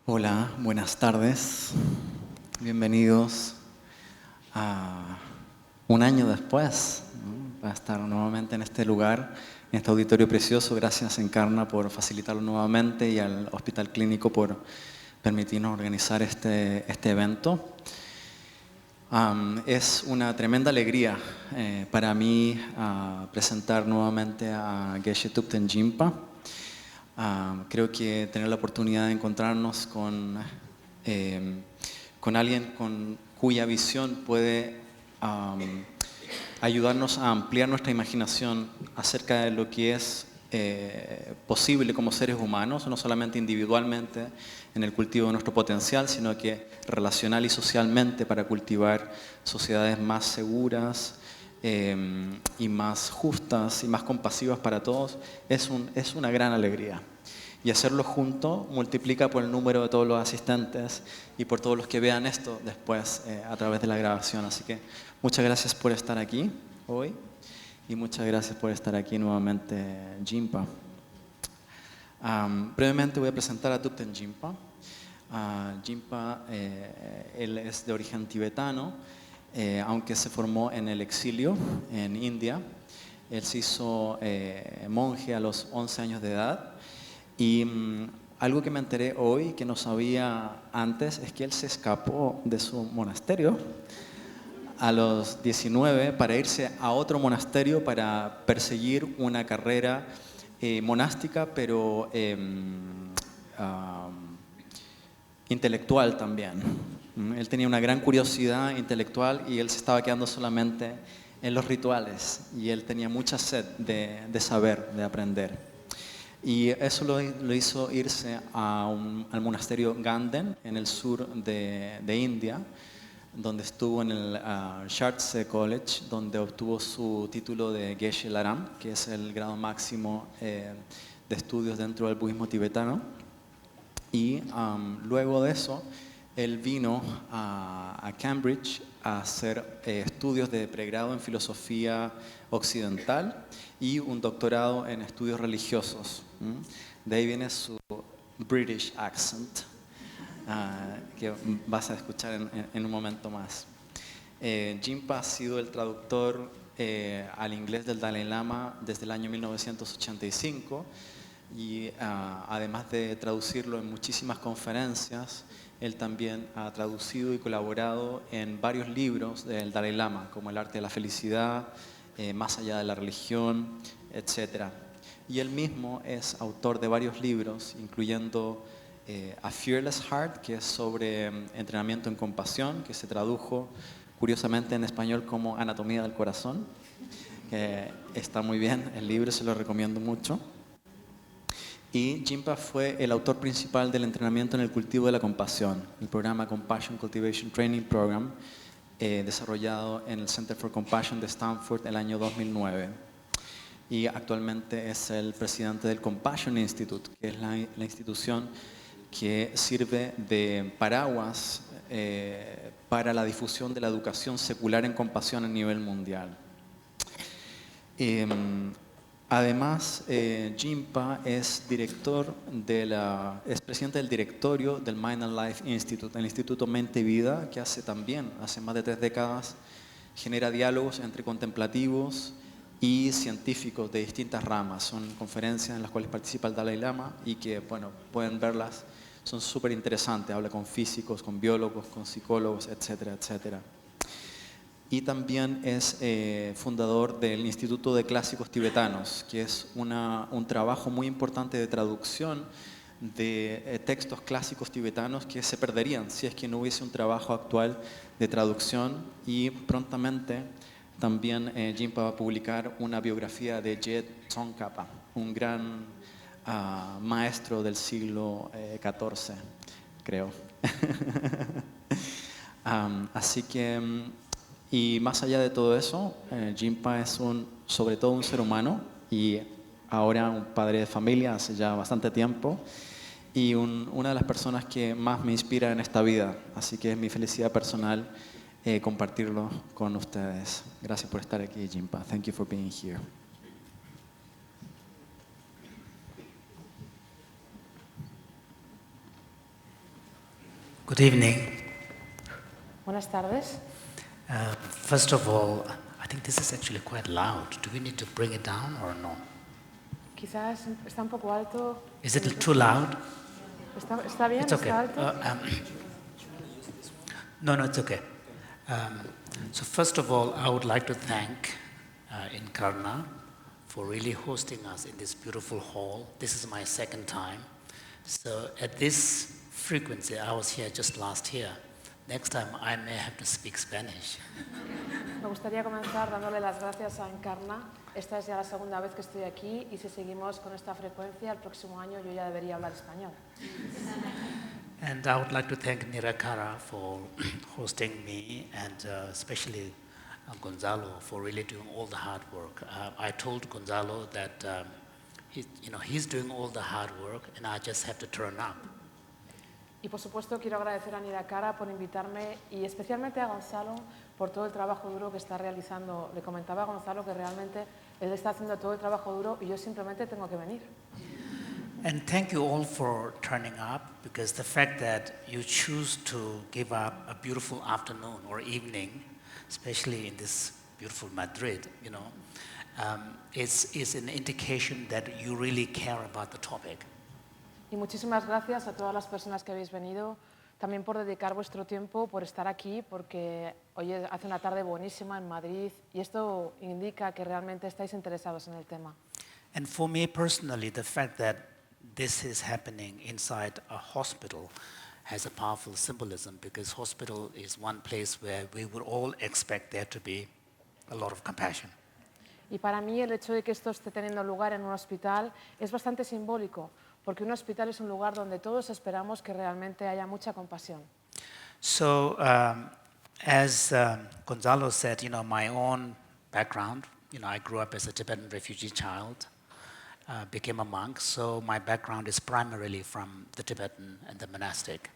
Hola, buenas tardes. Bienvenidos a un año después, ¿no? Para estar nuevamente en este lugar, en este auditorio precioso. Gracias, Encarna, por facilitarlo nuevamente y al Hospital Clínico por permitirnos organizar este evento. Es una tremenda alegría para mí presentar nuevamente a Geshe Thupten Jinpa. Creo que tener la oportunidad de encontrarnos con alguien cuya visión puede ayudarnos a ampliar nuestra imaginación acerca de lo que es posible como seres humanos, no solamente individualmente en el cultivo de nuestro potencial, sino que relacional y socialmente para cultivar sociedades más seguras, y más justas y más compasivas para todos, es una gran alegría. Y hacerlo junto multiplica por el número de todos los asistentes y por todos los que vean esto después a través de la grabación. Así que muchas gracias por estar aquí hoy y muchas gracias por estar aquí nuevamente, Jinpa. Brevemente voy a presentar a Thupten Jinpa. Jinpa, él es de origen tibetano, aunque se formó en el exilio en India. Él se hizo monje a los 11 años de edad y algo que me enteré hoy que no sabía antes es que él se escapó de su monasterio a los 19 para irse a otro monasterio para perseguir una carrera monástica, pero intelectual también. Él tenía una gran curiosidad intelectual y él se estaba quedando solamente en los rituales y él tenía mucha sed de saber, de aprender. Y eso lo hizo irse al monasterio Ganden en el sur de India, donde estuvo en el Shartse College, donde obtuvo su título de Geshe Laram, que es el grado máximo de estudios dentro del budismo tibetano. Y luego de eso, él vino a Cambridge a hacer estudios de pregrado en filosofía occidental y un doctorado en estudios religiosos. De ahí viene su British accent, que vas a escuchar en un momento más. Jinpa ha sido el traductor al inglés del Dalai Lama desde el año 1985 y además de traducirlo en muchísimas conferencias, él también ha traducido y colaborado en varios libros del Dalai Lama, como El arte de la felicidad, Más allá de la religión, etc. Y él mismo es autor de varios libros, incluyendo A Fearless Heart, que es sobre entrenamiento en compasión, que se tradujo curiosamente en español como Anatomía del Corazón, que está muy bien, el libro se lo recomiendo mucho. Y Jinpa fue el autor principal del entrenamiento en el cultivo de la compasión, el programa Compassion Cultivation Training Program, desarrollado en el Center for Compassion de Stanford el año 2009. Y actualmente es el presidente del Compassion Institute, que es la institución que sirve de paraguas para la difusión de la educación secular en compasión a nivel mundial. Además, Jinpa es presidente del directorio del Mind and Life Institute, el Instituto Mente y Vida, que hace más de 3 décadas, genera diálogos entre contemplativos y científicos de distintas ramas. Son conferencias en las cuales participa el Dalai Lama y que, bueno, pueden verlas, son súper interesantes. Habla con físicos, con biólogos, con psicólogos, etcétera, etcétera. Y también es fundador del Instituto de Clásicos Tibetanos, que es un trabajo muy importante de traducción de textos clásicos tibetanos que se perderían si es que no hubiese un trabajo actual de traducción. Y prontamente también Jinpa va a publicar una biografía de Je Tsongkhapa, un gran maestro del siglo XIV, creo. Así que... Y más allá de todo eso, Jinpa es sobre todo un ser humano y ahora un padre de familia hace ya bastante tiempo y una de las personas que más me inspira en esta vida. Así que es mi felicidad personal compartirlo con ustedes. Gracias por estar aquí, Jinpa. Thank you for being here. Good evening. Buenas tardes. First of all, I think this is actually quite loud. Do we need to bring it down or no? Quizás está un poco alto. Is it too loud? ¿Está bien? It's okay. ¿Está alto? No, it's okay. So first of all, I would like to thank Inkarna for really hosting us in this beautiful hall. This is my second time. So at this frequency, I was here just last year. Next time, I may have to speak Spanish. Me gustaría comenzar dándole las gracias a Encarna. Esta es ya la segunda vez que estoy aquí y si seguimos con esta frecuencia, el próximo año yo ya debería hablar español. And I would like to thank Nirakara for hosting me and especially Gonzalo for really doing all the hard work. I told Gonzalo that he's doing all the hard work and I just have to turn up. Y por supuesto quiero agradecer a Nirakara por invitarme y especialmente a Gonzalo por todo el trabajo duro que está realizando. Le comentaba a Gonzalo que realmente él está haciendo todo el trabajo duro y yo simplemente tengo que venir. And thank you all for turning up because the fact that you choose to give up a beautiful afternoon or evening, especially in this beautiful Madrid, is an indication that you really care about the topic. Y muchísimas gracias a todas las personas que habéis venido, también por dedicar vuestro tiempo, por estar aquí, porque hoy hace una tarde buenísima en Madrid y esto indica que realmente estáis interesados en el tema. And for me personally, the fact that this is happening inside a hospital has a powerful symbolism because hospital is one place where we would all expect there to be a lot of compassion. Y para mí el hecho de que esto esté teniendo lugar en un hospital es bastante simbólico, porque un hospital es un lugar donde todos esperamos que realmente haya mucha compasión. So, as Gonzalo said, my own background, I grew up as a Tibetan refugee child, became a monk, so my background is primarily from the Tibetan and the monastic.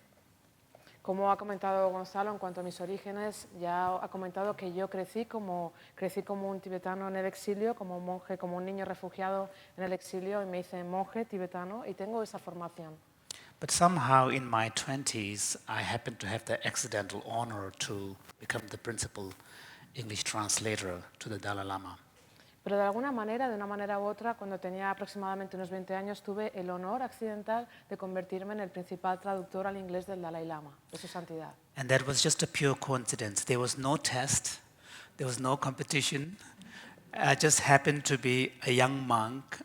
Como ha comentado Gonzalo en cuanto a mis orígenes, ya ha comentado que yo crecí como un tibetano en el exilio, como un monje, como un niño refugiado en el exilio y me hice monje tibetano y tengo esa formación. But somehow in my 20s, I happened to have the accidental honor to become the principal English translator to the Dalai Lama. Pero de alguna manera, de una manera u otra, cuando tenía aproximadamente unos 20 años, tuve el honor accidental de convertirme en el principal traductor al inglés del Dalai Lama, de su santidad. And that was just a pure coincidence. There was no test, there was no competition. I just happened to be a young monk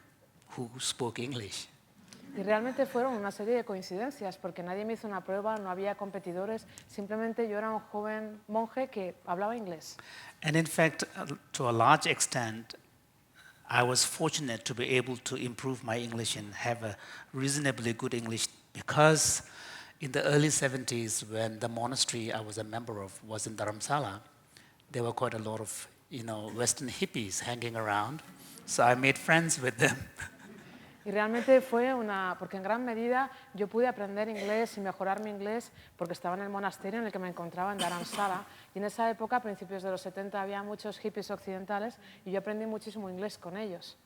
who spoke English. Y realmente fueron una serie de coincidencias, porque nadie me hizo una prueba, no había competidores, simplemente yo era un joven monje que hablaba inglés. And in fact, to a large extent, I was fortunate to be able to improve my English and have a reasonably good English because in the early 70s, when the monastery I was a member of was in Dharamsala, there were quite a lot of Western hippies hanging around. So I made friends with them. Y realmente porque en gran medida yo pude aprender inglés y mejorar mi inglés porque estaba en el monasterio en el que me encontraba en Dharamsala y en esa época, a principios de los 70, había muchos hippies occidentales y yo aprendí muchísimo inglés con ellos.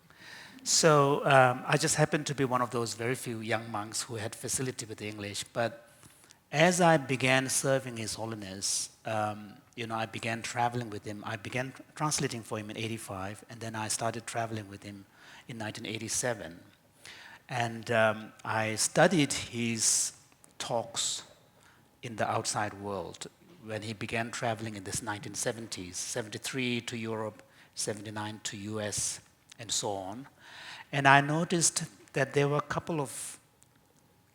So I just happened to be one of those very few young monks who had facility with English. But as I began serving His Holiness, I began traveling with him. I began translating for him in 85, and then I started traveling with him in 1987. And I studied his talks in the outside world when he began traveling in this 1970s, 73 to Europe, 79 to US, and so on. And I noticed that there were a couple of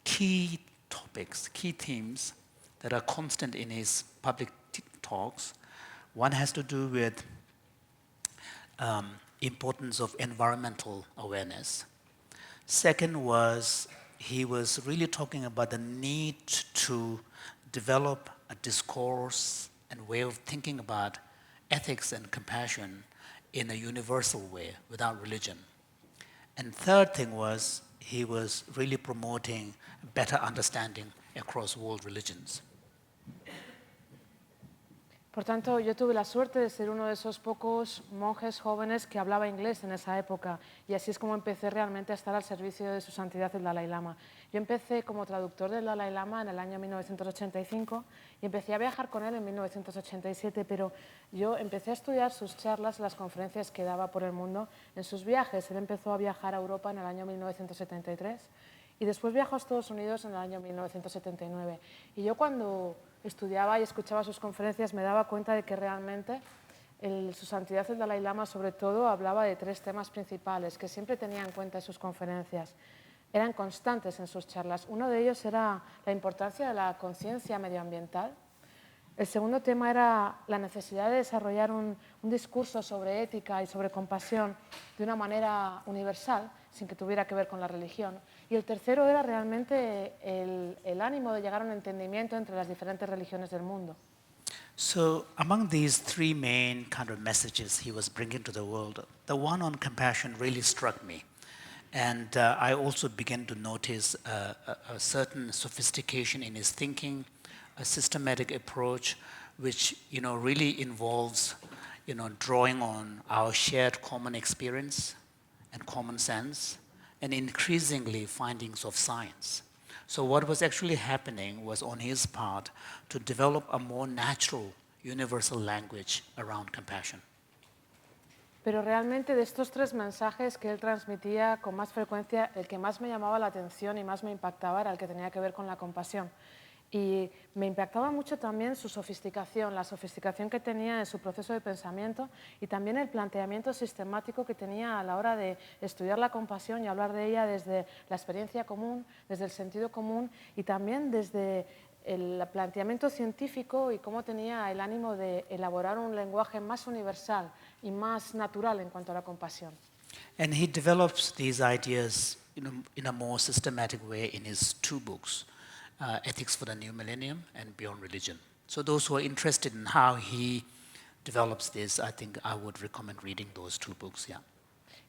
key topics, key themes that are constant in his public talks. One has to do with importance of environmental awareness. Second was he was really talking about the need to develop a discourse and way of thinking about ethics and compassion in a universal way without religion. And third thing was he was really promoting better understanding across world religions. Por tanto, yo tuve la suerte de ser uno de esos pocos monjes jóvenes que hablaba inglés en esa época y así es como empecé realmente a estar al servicio de su santidad el Dalai Lama. Yo empecé como traductor del Dalai Lama en el año 1985 y empecé a viajar con él en 1987, pero yo empecé a estudiar sus charlas, las conferencias que daba por el mundo en sus viajes. Él empezó a viajar a Europa en el año 1973 y después viajó a Estados Unidos en el año 1979. Y yo cuando estudiaba y escuchaba sus conferencias me daba cuenta de que realmente su santidad el Dalai Lama sobre todo hablaba de 3 temas principales que siempre tenía en cuenta en sus conferencias. Eran constantes en sus charlas. Uno de ellos era la importancia de la conciencia medioambiental. El segundo tema era la necesidad de desarrollar un discurso sobre ética y sobre compasión de una manera universal, sin que tuviera que ver con la religión. Y el tercero era realmente el ánimo de llegar a un entendimiento entre las diferentes religiones del mundo. So among these 3 main kind of messages he was bringing to the world, the one on compassion really struck me. And I also began to notice a certain sophistication in his thinking, a systematic approach, which really involves drawing on our shared common experience and common sense, and increasingly findings of science. So what was actually happening was on his part to develop a more natural, universal language around compassion. Pero realmente de estos 3 mensajes que él transmitía con más frecuencia, el que más me llamaba la atención y más me impactaba era el que tenía que ver con la compasión. Y me impactaba mucho también su sofisticación, la sofisticación que tenía en su proceso de pensamiento y también el planteamiento sistemático que tenía a la hora de estudiar la compasión y hablar de ella desde la experiencia común, desde el sentido común y también desde el planteamiento científico y cómo tenía el ánimo de elaborar un lenguaje más universal y más natural en cuanto a la compasión. And he develops these ideas in a more systematic way in his 2 books, Ethics for the New Millennium and Beyond Religion. So those who are interested in how he develops this, I think I would recommend reading those 2 books, yeah.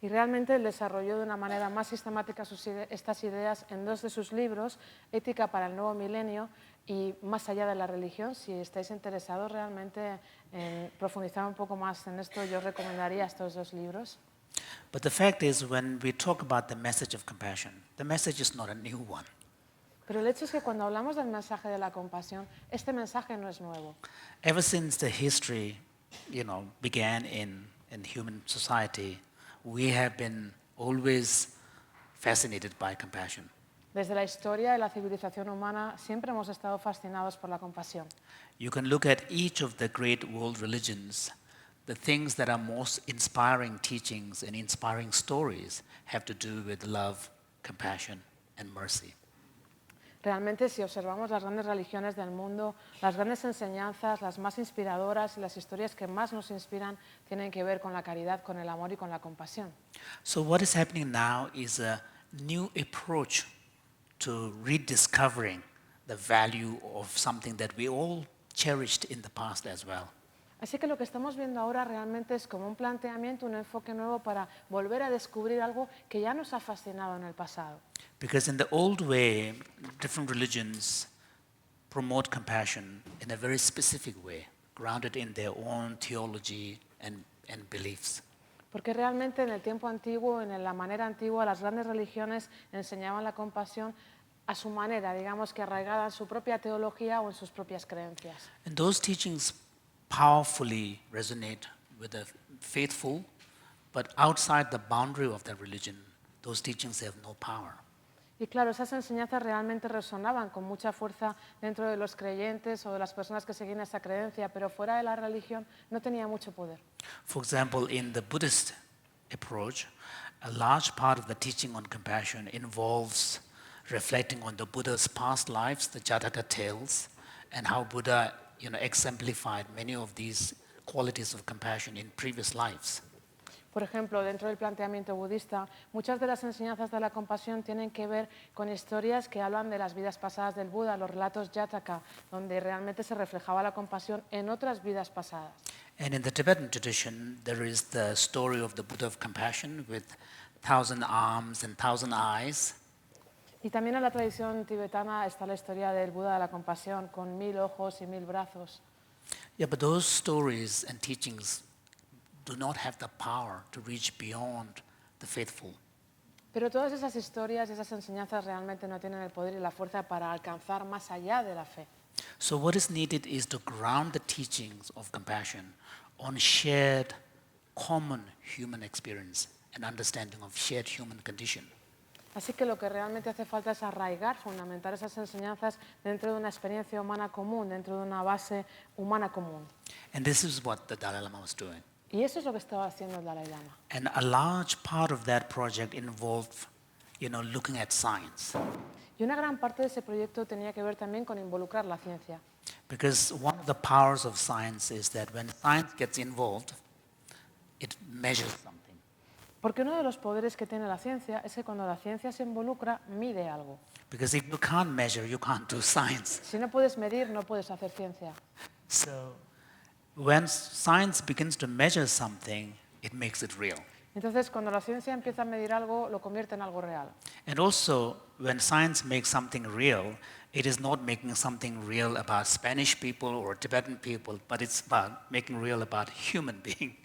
Y realmente él desarrolló de una manera más sistemática estas ideas en 2 de sus libros, Ética para el Nuevo Milenio y Más allá de la religión. Si estáis interesados realmente en profundizar un poco más en esto, yo recomendaría estos 2 libros. But the fact is, when we talk about the message of compassion, the message is not a new one. Pero el hecho es que cuando hablamos del mensaje de la compasión, este mensaje no es nuevo. Ever since the history, began in human society, we have been always fascinated by compassion. Desde la historia de la civilización humana siempre hemos estado fascinados por la compasión. You can look at each of the great world religions. The things that are most inspiring teachings and inspiring stories have to do with love, compassion, and mercy. Realmente, si observamos las grandes religiones del mundo, las grandes enseñanzas, las más inspiradoras y las historias que más nos inspiran tienen que ver con la caridad, con el amor y con la compasión. So what is happening now is a new approach to rediscovering the value of something that we all cherished in the past as well. Así que lo que estamos viendo ahora realmente es como un planteamiento, un enfoque nuevo para volver a descubrir algo que ya nos ha fascinado en el pasado. Because in the old way, different religions promote compassion in a very specific way, grounded in their own theology and beliefs. Porque realmente en el tiempo antiguo, en la manera antigua, las grandes religiones enseñaban la compasión a su manera, digamos que arraigada en su propia teología o en sus propias creencias. And those teachings powerfully resonate with the faithful, but outside the boundary of the religion, those teachings have no power. Y claro, esas enseñanzas realmente resonaban con mucha fuerza dentro de los creyentes o de las personas que seguían esa creencia, pero fuera de la religión no tenía mucho poder. For example, in the Buddhist approach, a large part of the teaching on compassion involves reflecting on the Buddha's past lives, the Jataka tales, and how Buddha exemplified many of these qualities of compassion in previous lives. Por ejemplo, dentro del planteamiento budista, muchas de las enseñanzas de la compasión tienen que ver con historias que hablan de las vidas pasadas del Buda, los relatos Jataka, donde realmente se reflejaba la compasión en otras vidas pasadas. And in the Tibetan tradition, there is the story of the Buddha of compassion with 1,000 arms and 1,000 eyes. Y también en la tradición tibetana está la historia del Buda de la compasión, con 1000 ojos y 1000 brazos. Yeah, but those stories and teachings do not have the power to reach beyond the faithful. Pero todas esas historias, esas enseñanzas realmente no tienen el poder y la fuerza para alcanzar más allá de la fe. So what is needed is to ground the teachings of compassion on shared common human experience and understanding of shared human condition. Así que lo que realmente hace falta es arraigar, fundamentar esas enseñanzas dentro de una experiencia humana común, dentro de una base humana común. And this is what the Dalai Lama was doing. Y eso es lo que estaba haciendo el Dalai Lama. And a large part of that project involved, looking at science. Y una gran parte de ese proyecto tenía que ver también con involucrar la ciencia. Because one of the powers of science is that when science gets involved, it measures something. Porque uno de los poderes que tiene la ciencia es que cuando la ciencia se involucra, mide algo. Because if you can't measure, you can't do science. Si no puedes medir, no puedes hacer ciencia. So when science begins to measure something, it makes it real. Entonces, cuando la ciencia empieza a medir algo, lo convierte en algo real. And also, when science makes something real, it is not making something real about Spanish people or Tibetan people, but it's about making real about human being.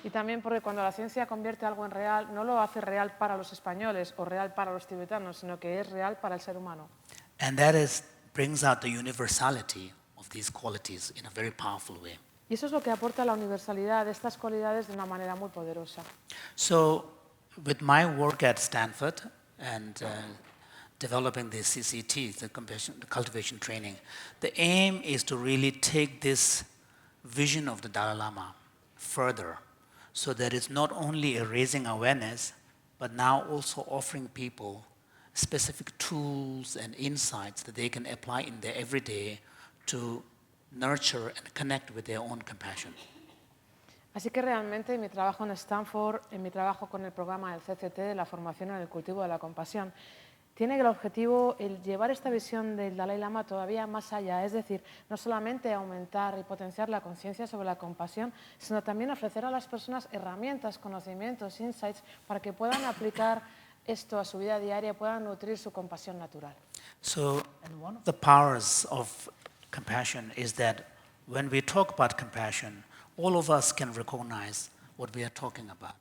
Y también porque cuando la ciencia convierte algo en real, no lo hace real para los españoles o real para los tibetanos, sino que es real para el ser humano. And that brings out the universality of these qualities in a very powerful way. Y eso es lo que aporta la universalidad de estas cualidades de una manera muy poderosa. So, with my work at Stanford and developing the CCT, the cultivation training, the aim is to really take this vision of the Dalai Lama further, so that it's not only raising awareness, but now also offering people specific tools and insights that they can apply in their everyday to nurture and connect with their own compassion. Así que realmente en mi trabajo en Stanford, en mi trabajo con el programa del CCT, de la formación en el cultivo de la compasión, tiene el objetivo el llevar esta visión del Dalai Lama todavía más allá, es decir, no solamente aumentar y potenciar la conciencia sobre la compasión, sino también ofrecer a las personas herramientas, conocimientos, insights, para que puedan aplicar esto a su vida diaria, puedan nutrir su compasión natural. So, and one of the powers of compassion is that when we talk about compassion, all of us can recognize what we are talking about.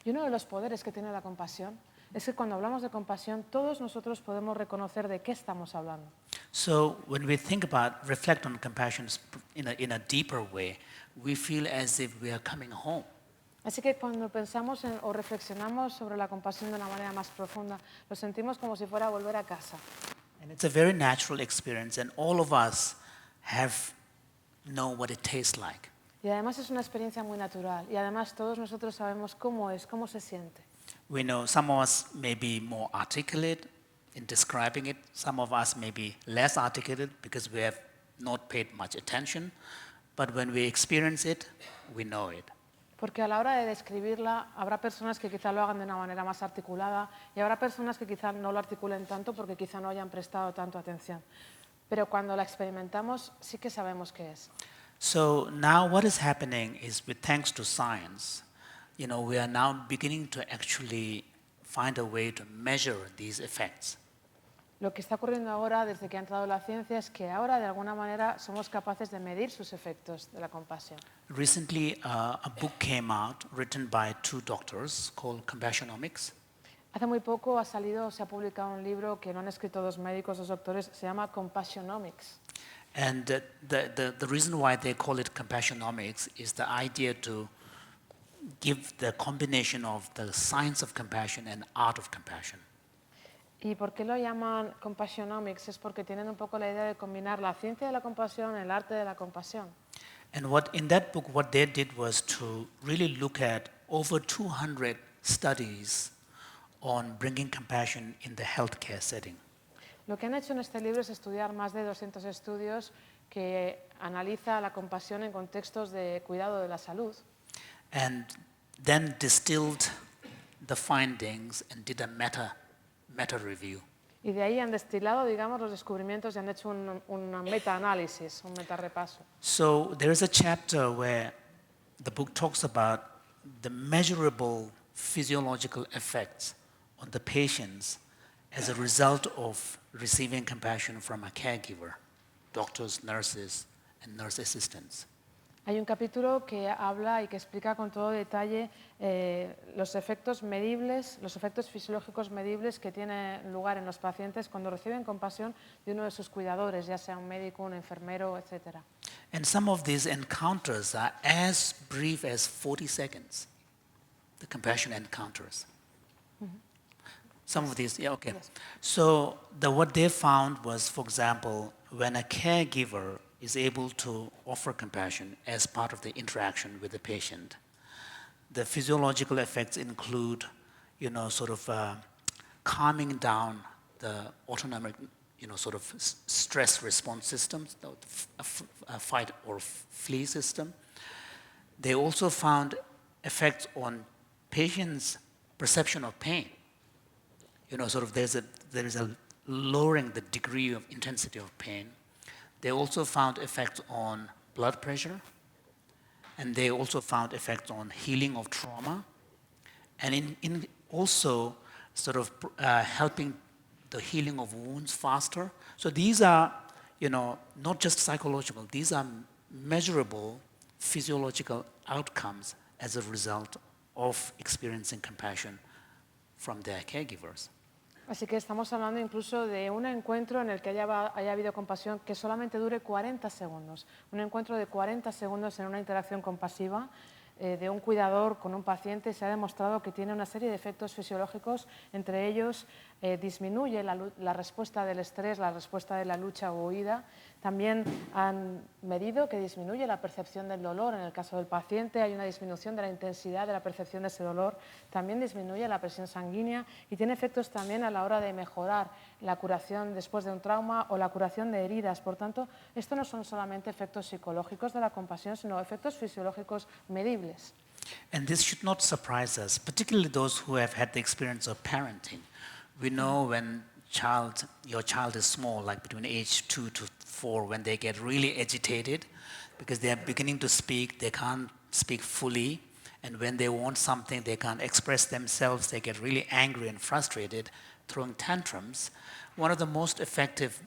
Y uno de los poderes que tiene la compasión es que cuando hablamos de compasión, todos nosotros podemos reconocer de qué estamos hablando. So when we reflect on compassion in a deeper way, we feel as if we are coming home. Así que cuando pensamos o reflexionamos sobre la compasión de una manera más profunda, lo sentimos como si fuera volver a casa. And it's a very natural experience, and all of us know what it tastes like. Y además es una experiencia muy natural. Y además todos nosotros sabemos cómo es, cómo se siente. We know some of us may be more articulate in describing it. Some of us may be less articulate because we have not paid much attention. But when we experience it, we know it. Porque a la hora de describirla, habrá personas que quizá lo hagan de una manera más articulada y habrá personas que quizá no lo articulen tanto porque quizá no hayan prestado tanto atención. Pero cuando la experimentamos, sí que sabemos qué es. So now what is happening is, with thanks to science, we are now beginning to actually find a way to measure these effects. Lo que está ocurriendo ahora, desde que ha entrado la ciencia, es que ahora de alguna manera somos capaces de medir sus efectos de la compasión. Recently, a book came out written by two doctors called Compassionomics. Hace muy poco se ha publicado un libro que lo han escrito dos médicos, dos doctores, se llama Compassionomics. And the reason why they call it Compassionomics is the idea to give the combination of the science of compassion and art of compassion. ¿Y por qué lo llaman Compassionomics? Es porque tienen un poco la idea de combinar la ciencia de la compasión, el arte de la compasión. And in that book, what they did was to really look at over 200 studies on bringing compassion in the healthcare setting. Lo que han hecho en este libro es estudiar más de 200 estudios que analiza la compasión en contextos de cuidado de la salud. And then distilled the findings and did a meta review. Y de ahí han destilado, digamos, los descubrimientos y han hecho un meta-análisis, un meta-repaso. So there is a chapter where the book talks about the measurable physiological effects on the patients as a result of receiving compassion from a caregiver, doctors, nurses, and nurse assistants. Hay un capítulo que habla y que explica con todo detalle los efectos medibles, los efectos fisiológicos medibles que tienen lugar en los pacientes cuando reciben compasión de uno de sus cuidadores, ya sea un médico, un enfermero, etc. And some of these encounters are as brief as 40 seconds, the compassion encounters. Some of these, yeah, okay. Yes. So what they found was, for example, when a caregiver is able to offer compassion as part of the interaction with the patient, the physiological effects include, sort of calming down the autonomic, sort of stress response systems, a fight or flee system. They also found effects on patients' perception of pain. Sort of there is a lowering the degree of intensity of pain. They also found effects on blood pressure, and they also found effects on healing of trauma, and in also sort of helping the healing of wounds faster. So these are, not just psychological, these are measurable physiological outcomes as a result of experiencing compassion from their caregivers. Así que estamos hablando incluso de un encuentro en el que haya habido compasión que solamente dure 40 segundos. Un encuentro de 40 segundos en una interacción compasiva de un cuidador con un paciente se ha demostrado que tiene una serie de efectos fisiológicos, entre ellos disminuye la respuesta del estrés, la respuesta de la lucha o huida. También han medido que disminuye la percepción del dolor. En el caso del paciente hay una disminución de la intensidad de la percepción de ese dolor. También disminuye la presión sanguínea y tiene efectos también a la hora de mejorar la curación después de un trauma o la curación de heridas. Por tanto, esto no son solamente efectos psicológicos de la compasión, sino efectos fisiológicos medibles. And this should not surprise us, particularly those who have had the experience of parenting. We know when your child is small, like between age 2 to 4, when they get really agitated because they are beginning to speak, they can't speak fully, and when they want something, they can't express themselves, they get really angry and frustrated, throwing tantrums. One of the most effective,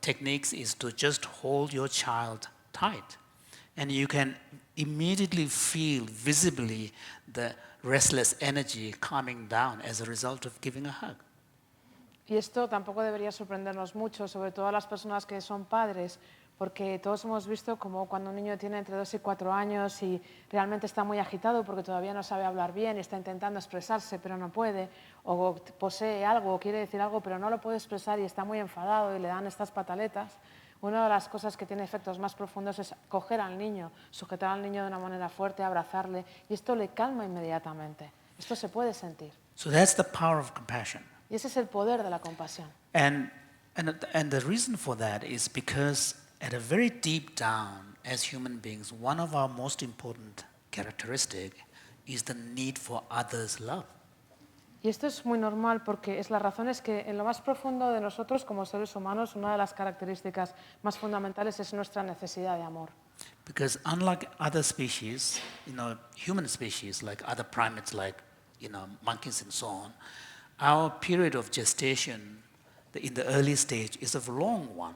techniques is to just hold your child tight, and you can immediately feel visibly the restless energy calming down as a result of giving a hug. Y esto tampoco debería sorprendernos mucho, sobre todo a las personas que son padres, porque todos hemos visto como cuando un niño tiene entre 2 y 4 años y realmente está muy agitado porque todavía no sabe hablar bien y está intentando expresarse pero no puede, o posee algo o quiere decir algo pero no lo puede expresar y está muy enfadado y le dan estas pataletas. Una de las cosas que tiene efectos más profundos es coger al niño, sujetar al niño de una manera fuerte, abrazarle, y esto le calma inmediatamente. Esto se puede sentir. So that's the power of compassion. Y ese es el poder de la compasión. And the reason for that is because at a very deep down, as human beings, one of our most important characteristics is the need for others' love. Y esto es muy normal porque la razón es que en lo más profundo de nosotros como seres humanos, una de las características más fundamentales es nuestra necesidad de amor. Because unlike other species, human species like other primates like, monkeys and so on, our period of gestation in the early stage is a long one,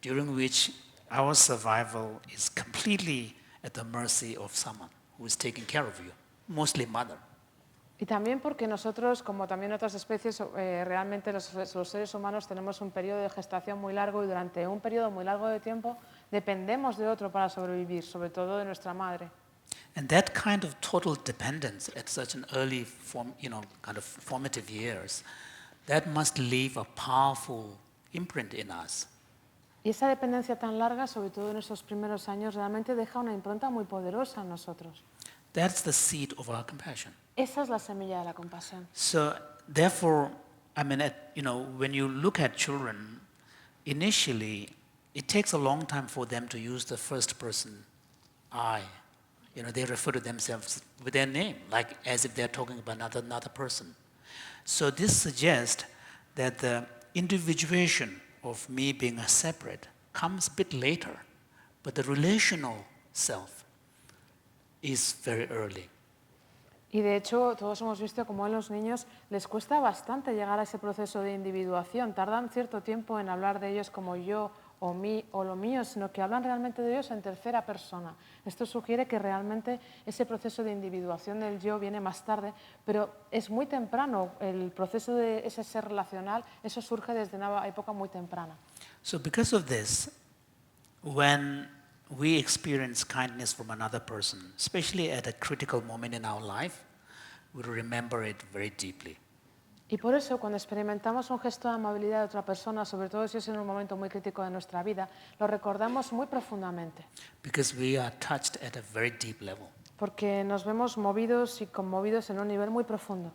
during which our survival is completely at the mercy of someone who is taking care of you, mostly mother. Y también porque nosotros, como también otras especies, realmente los seres humanos tenemos un periodo de gestación muy largo y durante un periodo muy largo de tiempo dependemos de otro para sobrevivir, sobre todo de nuestra madre. And that kind of total dependence at such an early kind of formative years, that must leave a powerful imprint in us. Y esa dependencia tan larga, sobre todo en esos primeros años, realmente deja una impronta muy poderosa en nosotros. That's the seed of our compassion. Esa es la semilla de la compasión. So therefore, when you look at children, initially, it takes a long time for them to use the first person I. They refer to themselves with their name, like as if they're talking about another person. So this suggests that the individuation of me being a separate comes a bit later, but the relational self is very early. Y de hecho, todos hemos visto cómo a los niños les cuesta bastante llegar a ese proceso de individuación. Tardan cierto tiempo en hablar de ellos como yo o mí o lo mío, sino que hablan realmente de Dios en tercera persona. Esto sugiere que realmente ese proceso de individuación del yo viene más tarde, pero es muy temprano. El proceso de ese ser relacional, eso surge desde una época muy temprana. So because of this, when we experience kindness from another person, especially at a critical moment in our life, we remember it very deeply. Y por eso, cuando experimentamos un gesto de amabilidad de otra persona, sobre todo si es en un momento muy crítico de nuestra vida, lo recordamos muy profundamente, Because we are touched at a very deep level. porque nos vemos movidos y conmovidos en un nivel muy profundo.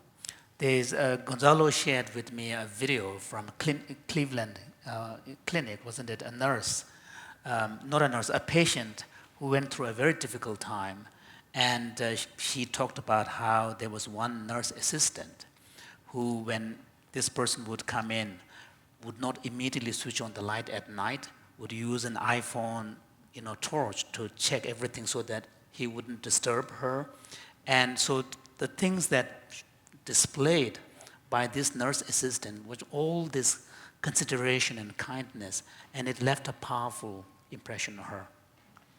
Gonzalo shared with me a video from Cleveland clinic, wasn't it? A nurse, not a nurse, a patient who went through a very difficult time, and she talked about how there was one nurse assistant who, when this person would come in, would not immediately switch on the light at night, would use an iPhone, torch to check everything so that he wouldn't disturb her. And so the things that displayed by this nurse assistant was all this consideration and kindness, and it left a powerful impression on her.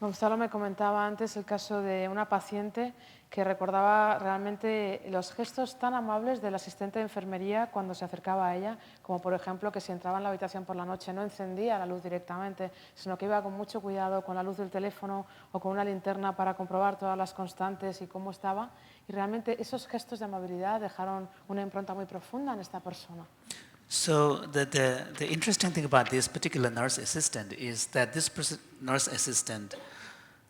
Gonzalo me comentaba antes el caso de una paciente que recordaba realmente los gestos tan amables del asistente de enfermería cuando se acercaba a ella, como por ejemplo que si entraba en la habitación por la noche no encendía la luz directamente, sino que iba con mucho cuidado con la luz del teléfono o con una linterna para comprobar todas las constantes y cómo estaba. Y realmente esos gestos de amabilidad dejaron una impronta muy profunda en esta persona. So the interesting thing about this particular nurse assistant is that this nurse assistant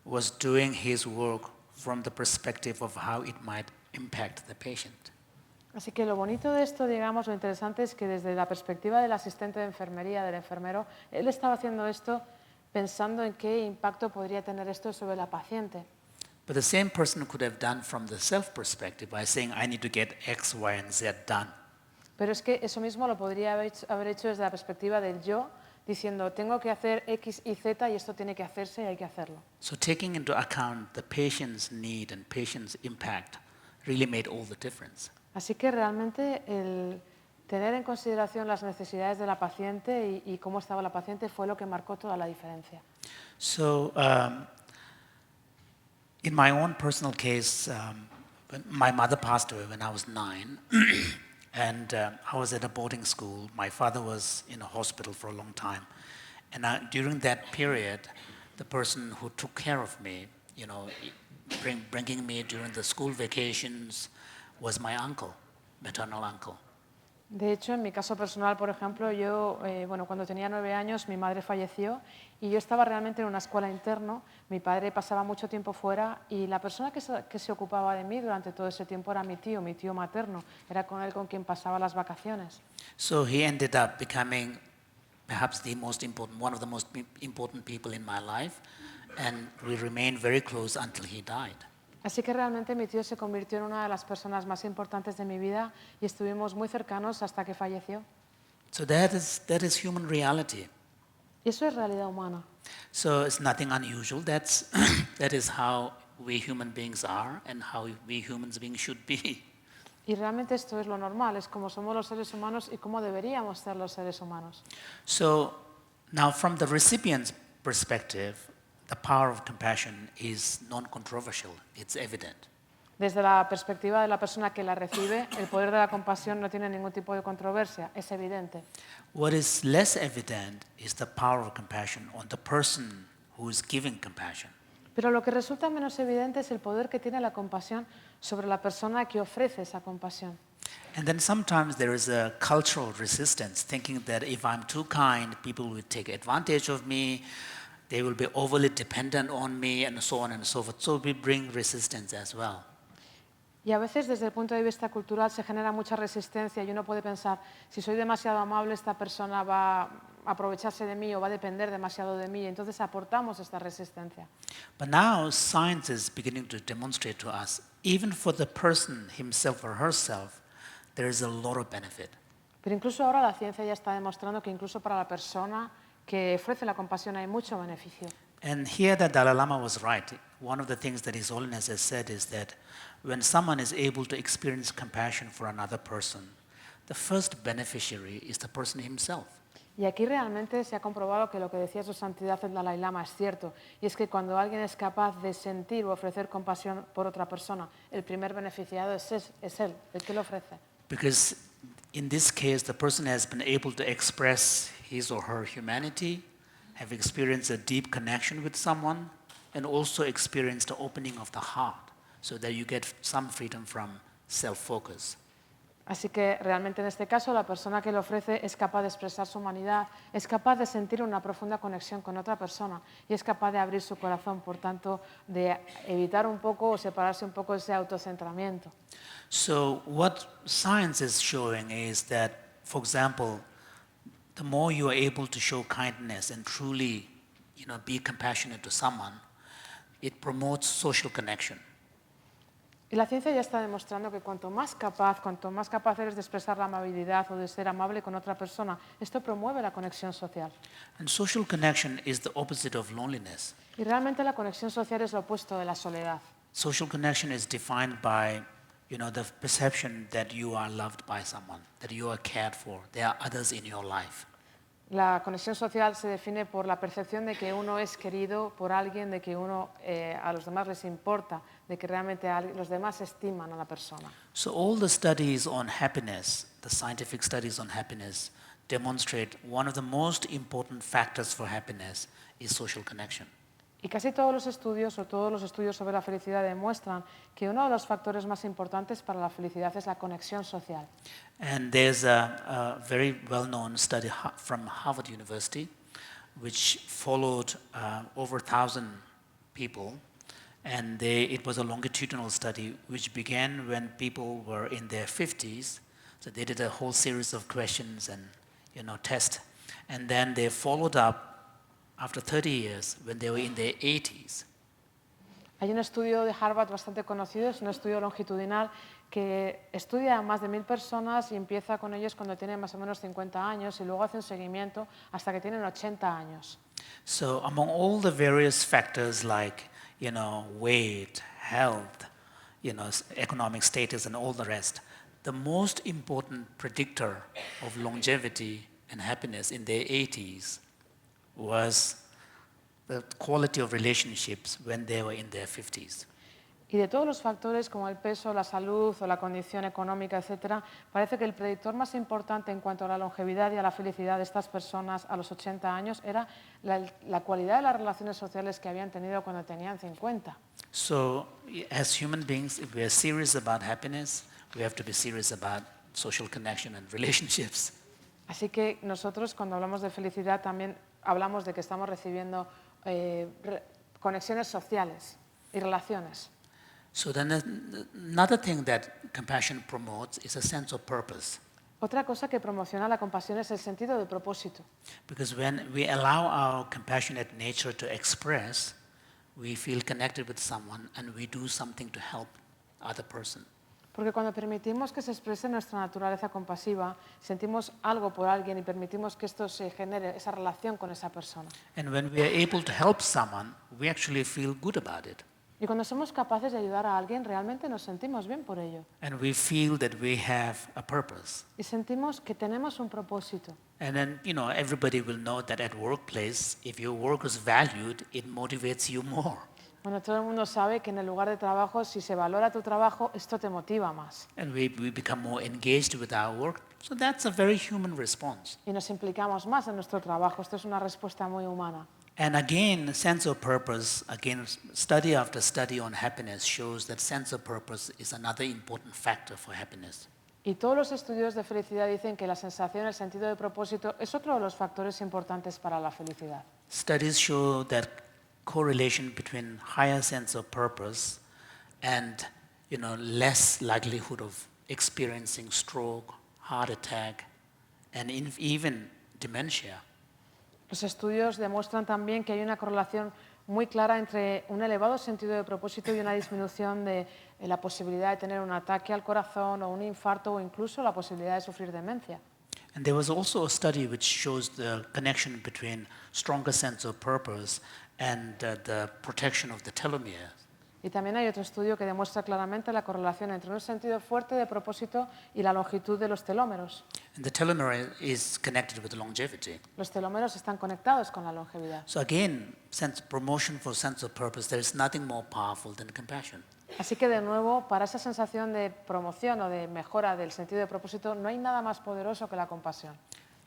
was doing his work from the perspective of how it might impact the patient. Así que lo bonito de esto, digamos, lo interesante es que desde la perspectiva del asistente de enfermería, del enfermero, él estaba haciendo esto pensando en qué impacto podría tener esto sobre la paciente. But the same person could have done from the self perspective by saying, I need to get X, Y, and Z done. Pero es que eso mismo lo podría haber hecho desde la perspectiva del yo, diciendo, tengo que hacer X y Z y esto tiene que hacerse y hay que hacerlo. So taking into account the patient's need and patient's impact really made all the difference. Así que realmente el tener en consideración las necesidades de la paciente y cómo estaba la paciente fue lo que marcó toda la diferencia. So in my own personal case, when my mother passed away when I was 9, and I was at a boarding school. My father was in a hospital for a long time. And during that period, the person who took care of me, bringing me during the school vacations, was my uncle, maternal uncle. De hecho, en mi caso personal, por ejemplo, yo, cuando tenía 9 años, mi madre falleció y yo estaba realmente en una escuela interno. Mi padre pasaba mucho tiempo fuera y la persona que se ocupaba de mí durante todo ese tiempo era mi tío materno. Era con él con quien pasaba las vacaciones. So he ended up becoming perhaps one of the most important people in my life, and we remained very close until he died. Así que realmente mi tío se convirtió en una de las personas más importantes de mi vida y estuvimos muy cercanos hasta que falleció. So that is human reality. Y eso es realidad humana. So it's nothing unusual. That is how we human beings are and how we human beings should be. Y realmente esto es lo normal, es como somos los seres humanos y cómo deberíamos ser los seres humanos. So now from the recipient's perspective, the power of compassion is non-controversial. It's evident. Desde la perspectiva de la persona que la recibe, el poder de la compasión no tiene ningún tipo de controversia, es evidente. What is less evident is the power of compassion on the person who is giving compassion. Pero lo que resulta menos evidente es el poder que tiene la compasión sobre la persona que ofrece esa compasión. And then sometimes there is a cultural resistance, thinking that if I'm too kind, people will take advantage of me, they will be overly dependent on me, and so on and so forth. So we bring resistance as well. Y a veces desde el punto de vista cultural se genera mucha resistencia y uno puede pensar, si soy demasiado amable, esta persona va a aprovecharse de mí o va a depender demasiado de mí, entonces aportamos esta resistencia. But now science is beginning to demonstrate to us, even for the person himself or herself, there is a lot of benefit. Pero incluso ahora la ciencia ya está demostrando que incluso para la persona que ofrece la compasión hay mucho beneficio. And here the Dalai Lama was right. One of the things that His Holiness has said is that when someone is able to experience compassion for another person, the first beneficiary is the person himself. Y aquí realmente se ha comprobado que lo que decía su santidad el Dalai Lama es cierto, y es que cuando alguien es capaz de sentir o ofrecer compasión por otra persona, el primer beneficiado es él, el que lo ofrece. Because in this case, the person has been able to express his or her humanity, have experienced a deep connection with someone, and also experienced the opening of the heart, so that you get some freedom from self-focus. Así que realmente en este caso la persona que lo ofrece es capaz de expresar su humanidad, es capaz de sentir una profunda conexión con otra persona y es capaz de abrir su corazón, por tanto, de evitar un poco o separarse un poco de ese autocentramiento. So what science is showing is that, for example, the more you are able to show kindness and truly, be compassionate to someone, it promotes social connection. Y la ciencia ya está demostrando que cuanto más capaz eres de expresar la amabilidad o de ser amable con otra persona, esto promueve la conexión social. And social connection is the opposite of loneliness. Y realmente la conexión social es lo opuesto de la soledad. Social connection is defined by, the perception that you are loved by someone, that you are cared for, there are others in your life. La conexión social se define por la percepción de que uno es querido por alguien, de que a los demás les importa, de que realmente los demás estiman a la persona. So all the studies on happiness, the scientific studies on happiness, demonstrate one of the most important factors for happiness is social connection. Y casi todos los estudios sobre la felicidad demuestran que uno de los factores más importantes para la felicidad es la conexión social. And there's a very well-known study from Harvard University which followed over 1,000 people, and it was a longitudinal study which began when people were in their 50s. So they did a whole series of questions and tests, and then they followed up after 30 years when they were in their 80s. Hay un estudio de Harvard bastante conocido, es un estudio longitudinal que estudia a más de 1.000 personas y empieza con ellos cuando tienen más o menos 50 años y luego hace un seguimiento hasta que tienen 80 años. So among all the various factors like, weight, health, economic status and all the rest, the most important predictor of longevity and happiness in their 80s was the quality of relationships when they were in their 50s. Y de todos los factores como el peso, la salud o la condición económica, etcétera, parece que el predictor más importante en cuanto a la longevidad y a la felicidad de estas personas a los 80 años era la cualidad de las relaciones sociales que habían tenido cuando tenían 50. So as human beings, if we are serious about happiness, we have to be serious about social connection and relationships. Así que nosotros cuando hablamos de felicidad también hablamos de que estamos recibiendo conexiones sociales y relaciones. So then another thing that compassion promotes is a sense of purpose. Otra cosa que promociona la compasión es el sentido de propósito. Because when we allow our compassionate nature to express, we feel connected with someone and we do something to help other person. Porque cuando permitimos que se exprese nuestra naturaleza compasiva, sentimos algo por alguien y permitimos que esto se genere, esa relación con esa persona. And when we are able to help someone, we actually feel good about it. Y cuando somos capaces de ayudar a alguien, realmente nos sentimos bien por ello. And we feel that we have a purpose. Y sentimos que tenemos un propósito. And then, everybody will know that at workplace, if your work is valued, it motivates you more. Bueno, todo el mundo sabe que en el lugar de trabajo, si se valora tu trabajo, esto te motiva más. And we become more engaged with our work. So that's a very human response. Y nos implicamos más en nuestro trabajo. Esto es una respuesta muy humana. And again, sense of purpose, study after study on happiness shows that sense of purpose is another important factor for happiness. Y todos los estudios de felicidad dicen que la sensación, el sentido de propósito, es otro de los factores importantes para la felicidad. Studies show that correlation between higher sense of purpose and less likelihood of experiencing stroke, heart attack, and even dementia. Los estudios demuestran también que hay una correlación muy clara entre un elevado sentido de propósito y una disminución de la posibilidad de tener un ataque al corazón o un infarto o incluso la posibilidad de sufrir demencia. And there was also a study which shows the connection between stronger sense of purpose and the protection of the telomeres. Y también hay otro estudio que demuestra claramente la correlación entre un sentido fuerte de propósito y la longitud de los telómeros. And the telomere is connected with longevity. Los telómeros están conectados con la longevidad. So again, promotion for sense of purpose, there is nothing more powerful than compassion. Así que de nuevo, para esa sensación de promoción o de mejora del sentido de propósito, no hay nada más poderoso que la compasión.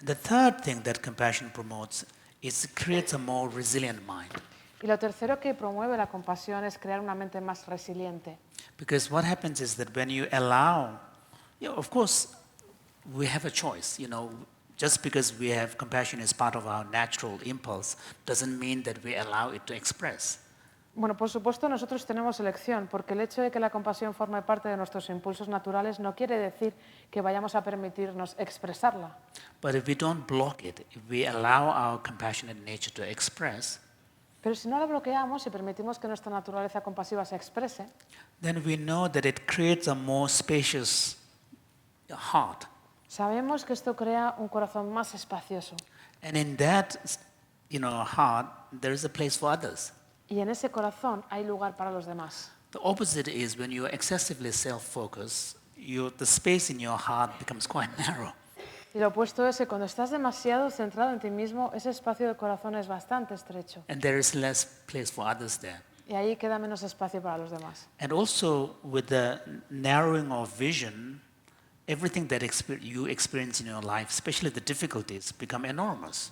The third thing that compassion promotes is it creates a more resilient mind. Y lo tercero que promueve la compasión es crear una mente más resiliente. Because what happens is that when you allow, of course, we have a choice. Just because we have compassion as part of our natural impulse doesn't mean that we allow it to express. Bueno, por supuesto, nosotros tenemos elección, porque el hecho de que la compasión forme parte de nuestros impulsos naturales no quiere decir que vayamos a permitirnos expresarla. But if we don't block it, if we allow our compassionate nature to express, Pero si no la bloqueamos y permitimos que nuestra naturaleza compasiva se exprese, then we know that it creates a more spacious heart. sabemos que esto crea un corazón más espacioso. And in that, heart, there is a place for others. Y en ese corazón hay lugar para los demás. The opposite is when you're excessively self-focused, the space in your heart becomes quite narrow. Y lo opuesto es que cuando estás demasiado centrado en ti mismo, ese espacio del corazón es bastante estrecho. And there is less place for others there. Y ahí queda menos espacio para los demás. And also with the narrowing of vision, everything that you experience in your life, especially the difficulties, become enormous.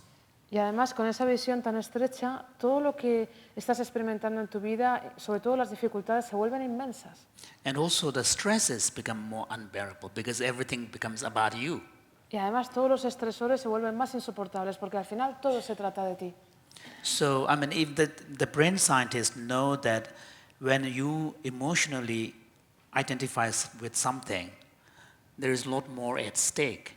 Y además, con esa visión tan estrecha, todo lo que estás experimentando en tu vida, sobre todo las dificultades, se vuelven inmensas. And also the stresses become more unbearable because everything becomes about you. Y además, todos los estresores se vuelven más insoportables porque al final todo se trata de ti. So, if the brain scientists know that when you emotionally identify with something, there is a lot more at stake.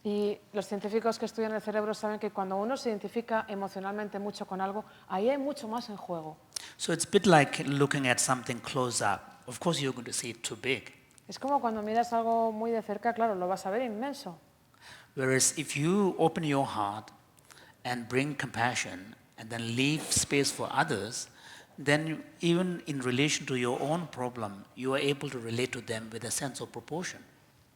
Y los científicos que estudian el cerebro saben que cuando uno se identifica emocionalmente mucho con algo, ahí hay mucho más en juego. So it's a bit like looking at something close up. Of course, you're going to see it too big. Es como cuando miras algo muy de cerca, claro, lo vas a ver inmenso. Whereas if you open your heart and bring compassion and then leave space for others, then even in relation to your own problem, you are able to relate to them with a sense of proportion.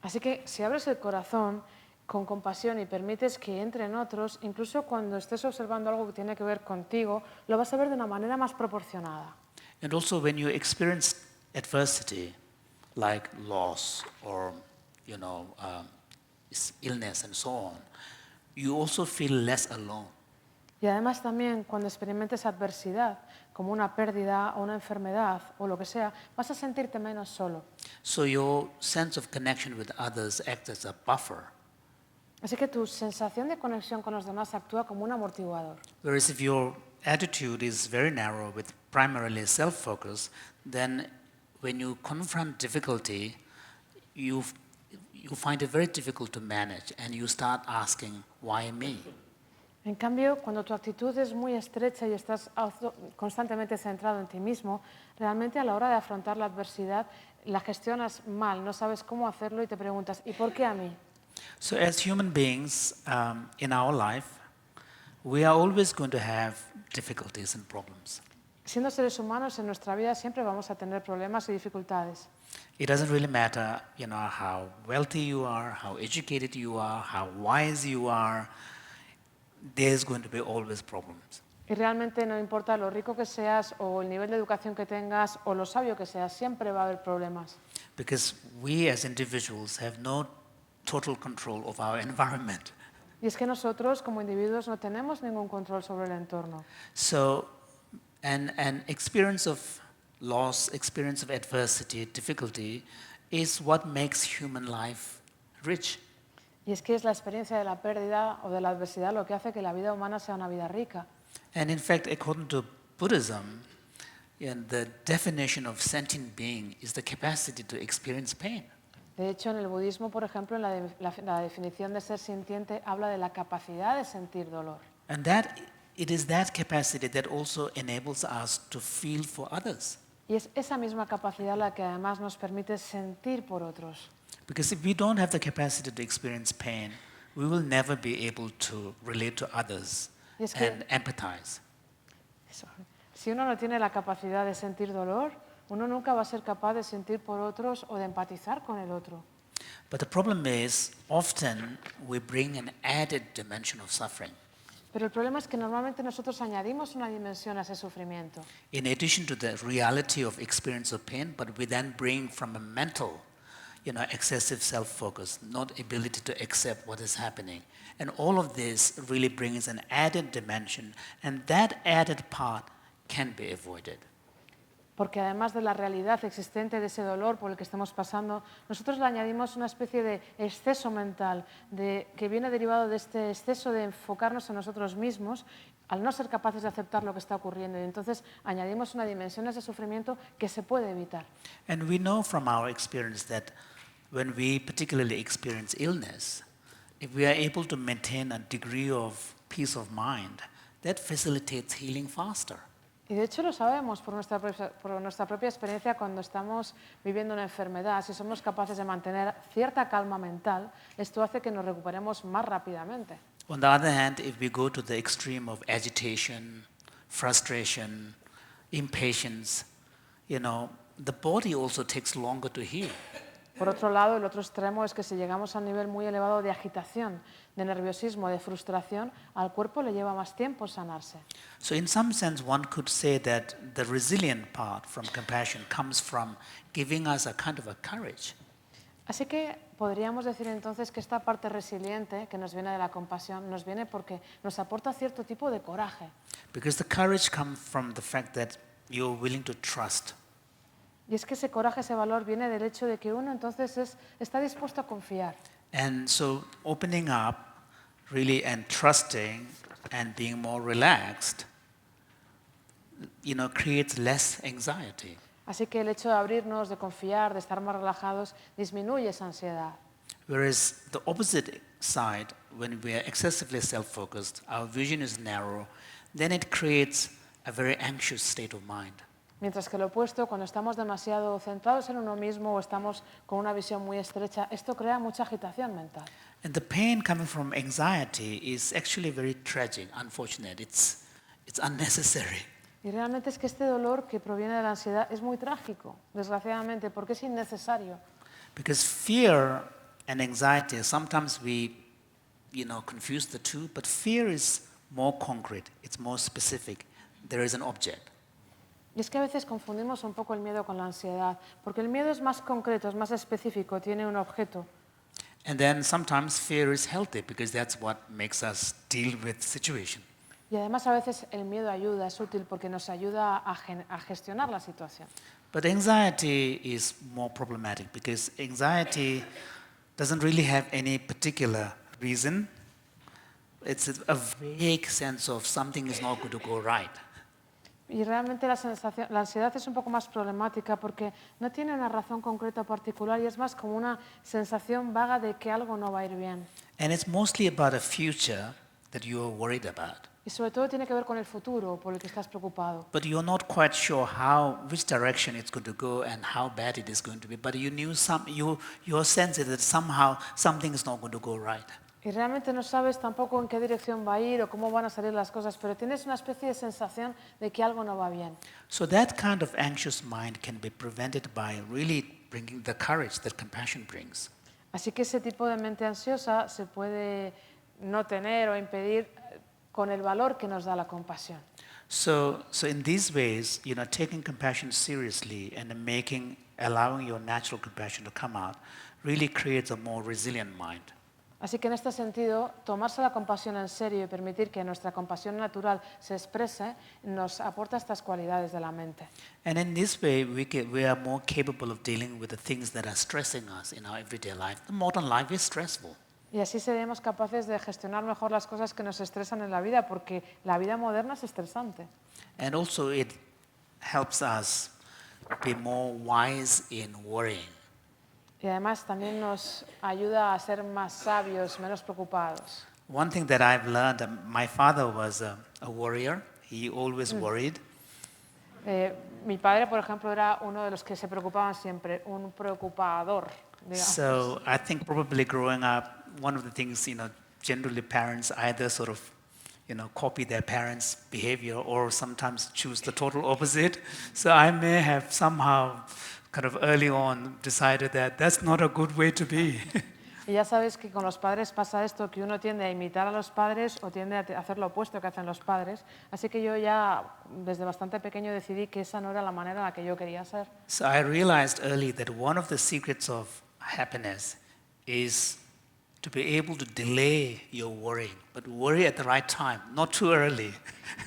Así que si abres el corazón con compasión y permites que entren otros, incluso cuando estés observando algo que tiene que ver contigo, lo vas a ver de una manera más proporcionada. And also when you experience adversity, like loss or illness and so on, you also feel less alone. Y además también cuando experimentes adversidad, como una pérdida o una enfermedad o lo que sea, vas a sentirte menos solo. So your sense of connection with others acts as a buffer. Así que tu sensación de conexión con los demás actúa como un amortiguador. Whereas if your attitude is very narrow with primarily self-focus, then when you confront difficulty, you find it very difficult to manage and you start asking, why me? En cambio, cuando tu actitud es muy estrecha y estás constantemente centrado en ti mismo, realmente a la hora de afrontar la adversidad la gestionas mal, no sabes cómo hacerlo y te preguntas, ¿y por qué a mí? So as human beings in our life, we are always going to have difficulties and problems. Siendo seres humanos en nuestra vida siempre vamos a tener problemas y dificultades. It doesn't really matter, how wealthy you are, how educated you are, how wise you are. There's going to be always problems. Y realmente no importa lo rico que seas o el nivel de educación que tengas o lo sabio que seas, siempre va a haber problemas. Because we as individuals have no total control of our environment. Y es que nosotros como individuos no tenemos ningún control sobre el entorno. So an experience of loss, experience of adversity, difficulty is what makes human life rich. Y es que es la experiencia de la pérdida o de la adversidad lo que hace que la vida humana sea una vida rica. And in fact, according to Buddhism, the definition of sentient being is the capacity to experience pain. De hecho, en el budismo, por ejemplo, en la definición de ser sintiente habla de la capacidad de sentir dolor. And it is that capacity that also enables us to feel for others. Y es esa misma capacidad la que además nos permite sentir por otros. Because if we don't have the capacity to experience pain, we will never be able to relate to others and empathize. Si uno no tiene la capacidad de sentir dolor, uno nunca va a ser capaz de sentir por otros o de empatizar con el otro. But the problem is, often we bring an added dimension of suffering. Pero el problema es que normalmente nosotros añadimos una dimensión a ese sufrimiento. In addition to the reality of experience of pain, but we then bring from a mental, excessive self-focus, not ability to accept what is happening. And all of this really brings an added dimension, and that added part can be avoided. Porque además de la realidad existente de ese dolor por el que estamos pasando, nosotros le añadimos una especie de exceso mental que viene derivado de este exceso de enfocarnos en nosotros mismos al no ser capaces de aceptar lo que está ocurriendo. Y entonces añadimos una dimensión a ese sufrimiento que se puede evitar. And we know from our experience that when we particularly experience illness, if we are able to maintain a degree of peace of mind, that facilitates healing faster. Y de hecho lo sabemos por nuestra propia experiencia cuando estamos viviendo una enfermedad. Si somos capaces de mantener cierta calma mental, esto hace que nos recuperemos más rápidamente. On the other hand, if we go to the extreme of agitation, frustration, impatience, the body also takes longer to heal. Por otro lado, el otro extremo es que si llegamos a un nivel muy elevado de agitación, de nerviosismo, de frustración, al cuerpo le lleva más tiempo sanarse. So in some sense, one could say that the resilient part from compassion comes from giving us a kind of a courage. Así que podríamos decir entonces que esta parte resiliente que nos viene de la compasión nos viene porque nos aporta cierto tipo de coraje. Because the courage comes from the fact that you're willing to trust. Y es que ese coraje, ese valor viene del hecho de que uno entonces está dispuesto a confiar. And so opening up really and trusting and being more relaxed, creates less anxiety. Así que el hecho de abrirnos, de confiar, de estar más relajados, disminuye esa ansiedad. Whereas the opposite side, when we are excessively self-focused, our vision is narrow, then it creates a very anxious state of mind. Mientras que lo opuesto, cuando estamos demasiado centrados en uno mismo o estamos con una visión muy estrecha, esto crea mucha agitación mental. And the pain coming from anxiety is actually very tragic, unfortunate. It's unnecessary. Y realmente es que este dolor que proviene de la ansiedad es muy trágico, desgraciadamente, porque es innecesario. Because fear and anxiety, sometimes we, confuse the two, but fear is more concrete, it's more specific. There is an object. Y es que a veces confundimos un poco el miedo con la ansiedad, porque el miedo es más concreto, es más específico, tiene un objeto. And then sometimes fear is healthy because that's what makes us deal with the situation. Y además a veces el miedo ayuda, es útil porque nos ayuda a gestionar la situación. But anxiety is more problematic because anxiety doesn't really have any particular reason. It's a vague sense of something is not going to go right. Y realmente la ansiedad es un poco más problemática porque no tiene una razón concreta particular y es más como una sensación vaga de que algo no va a ir bien. And it's mostly about a future that you're worried about. Y sobre todo tiene que ver con el futuro por el que estás preocupado. But you're not quite sure which direction it's going to go and how bad it is going to be. But your sense is that somehow something is not going to go right. Y realmente no sabes tampoco en qué dirección va a ir o cómo van a salir las cosas, pero tienes una especie de sensación de que algo no va bien. So that kind of anxious mind can be prevented by really bringing the courage that compassion brings. Así que ese tipo de mente ansiosa se puede no tener o impedir con el valor que nos da la compasión. So in these ways, taking compassion seriously and allowing your natural compassion to come out really creates a more resilient mind. Así que en este sentido, tomarse la compasión en serio y permitir que nuestra compasión natural se exprese nos aporta estas cualidades de la mente. And in this way, we are more capable of dealing with the things that are stressing us in our everyday life. The modern life is stressful. Y así seremos capaces de gestionar mejor las cosas que nos estresan en la vida, porque la vida moderna es estresante. And also it helps us be more wise in worrying. Y además también nos ayuda a ser más sabios, menos preocupados. One thing that I've learned, my father was a worrier. He always worried. Mi padre, por ejemplo, era uno de los que se preocupaban siempre, un preocupador, digamos. So I think probably growing up, one of the things, generally parents either sort of, copy their parents' behavior or sometimes choose the total opposite. So I may have somehow kind of early on decided that that's not a good way to be. Y ya sabes que con los padres pasa esto, que uno tiende a imitar a los padres o tiende a hacer lo opuesto que hacen los padres. Así que yo ya desde bastante pequeño decidí que esa no era la manera en la que yo quería ser. So I realized early that one of the secrets of happiness is to be able to delay your worrying, but worry at the right time, not too early.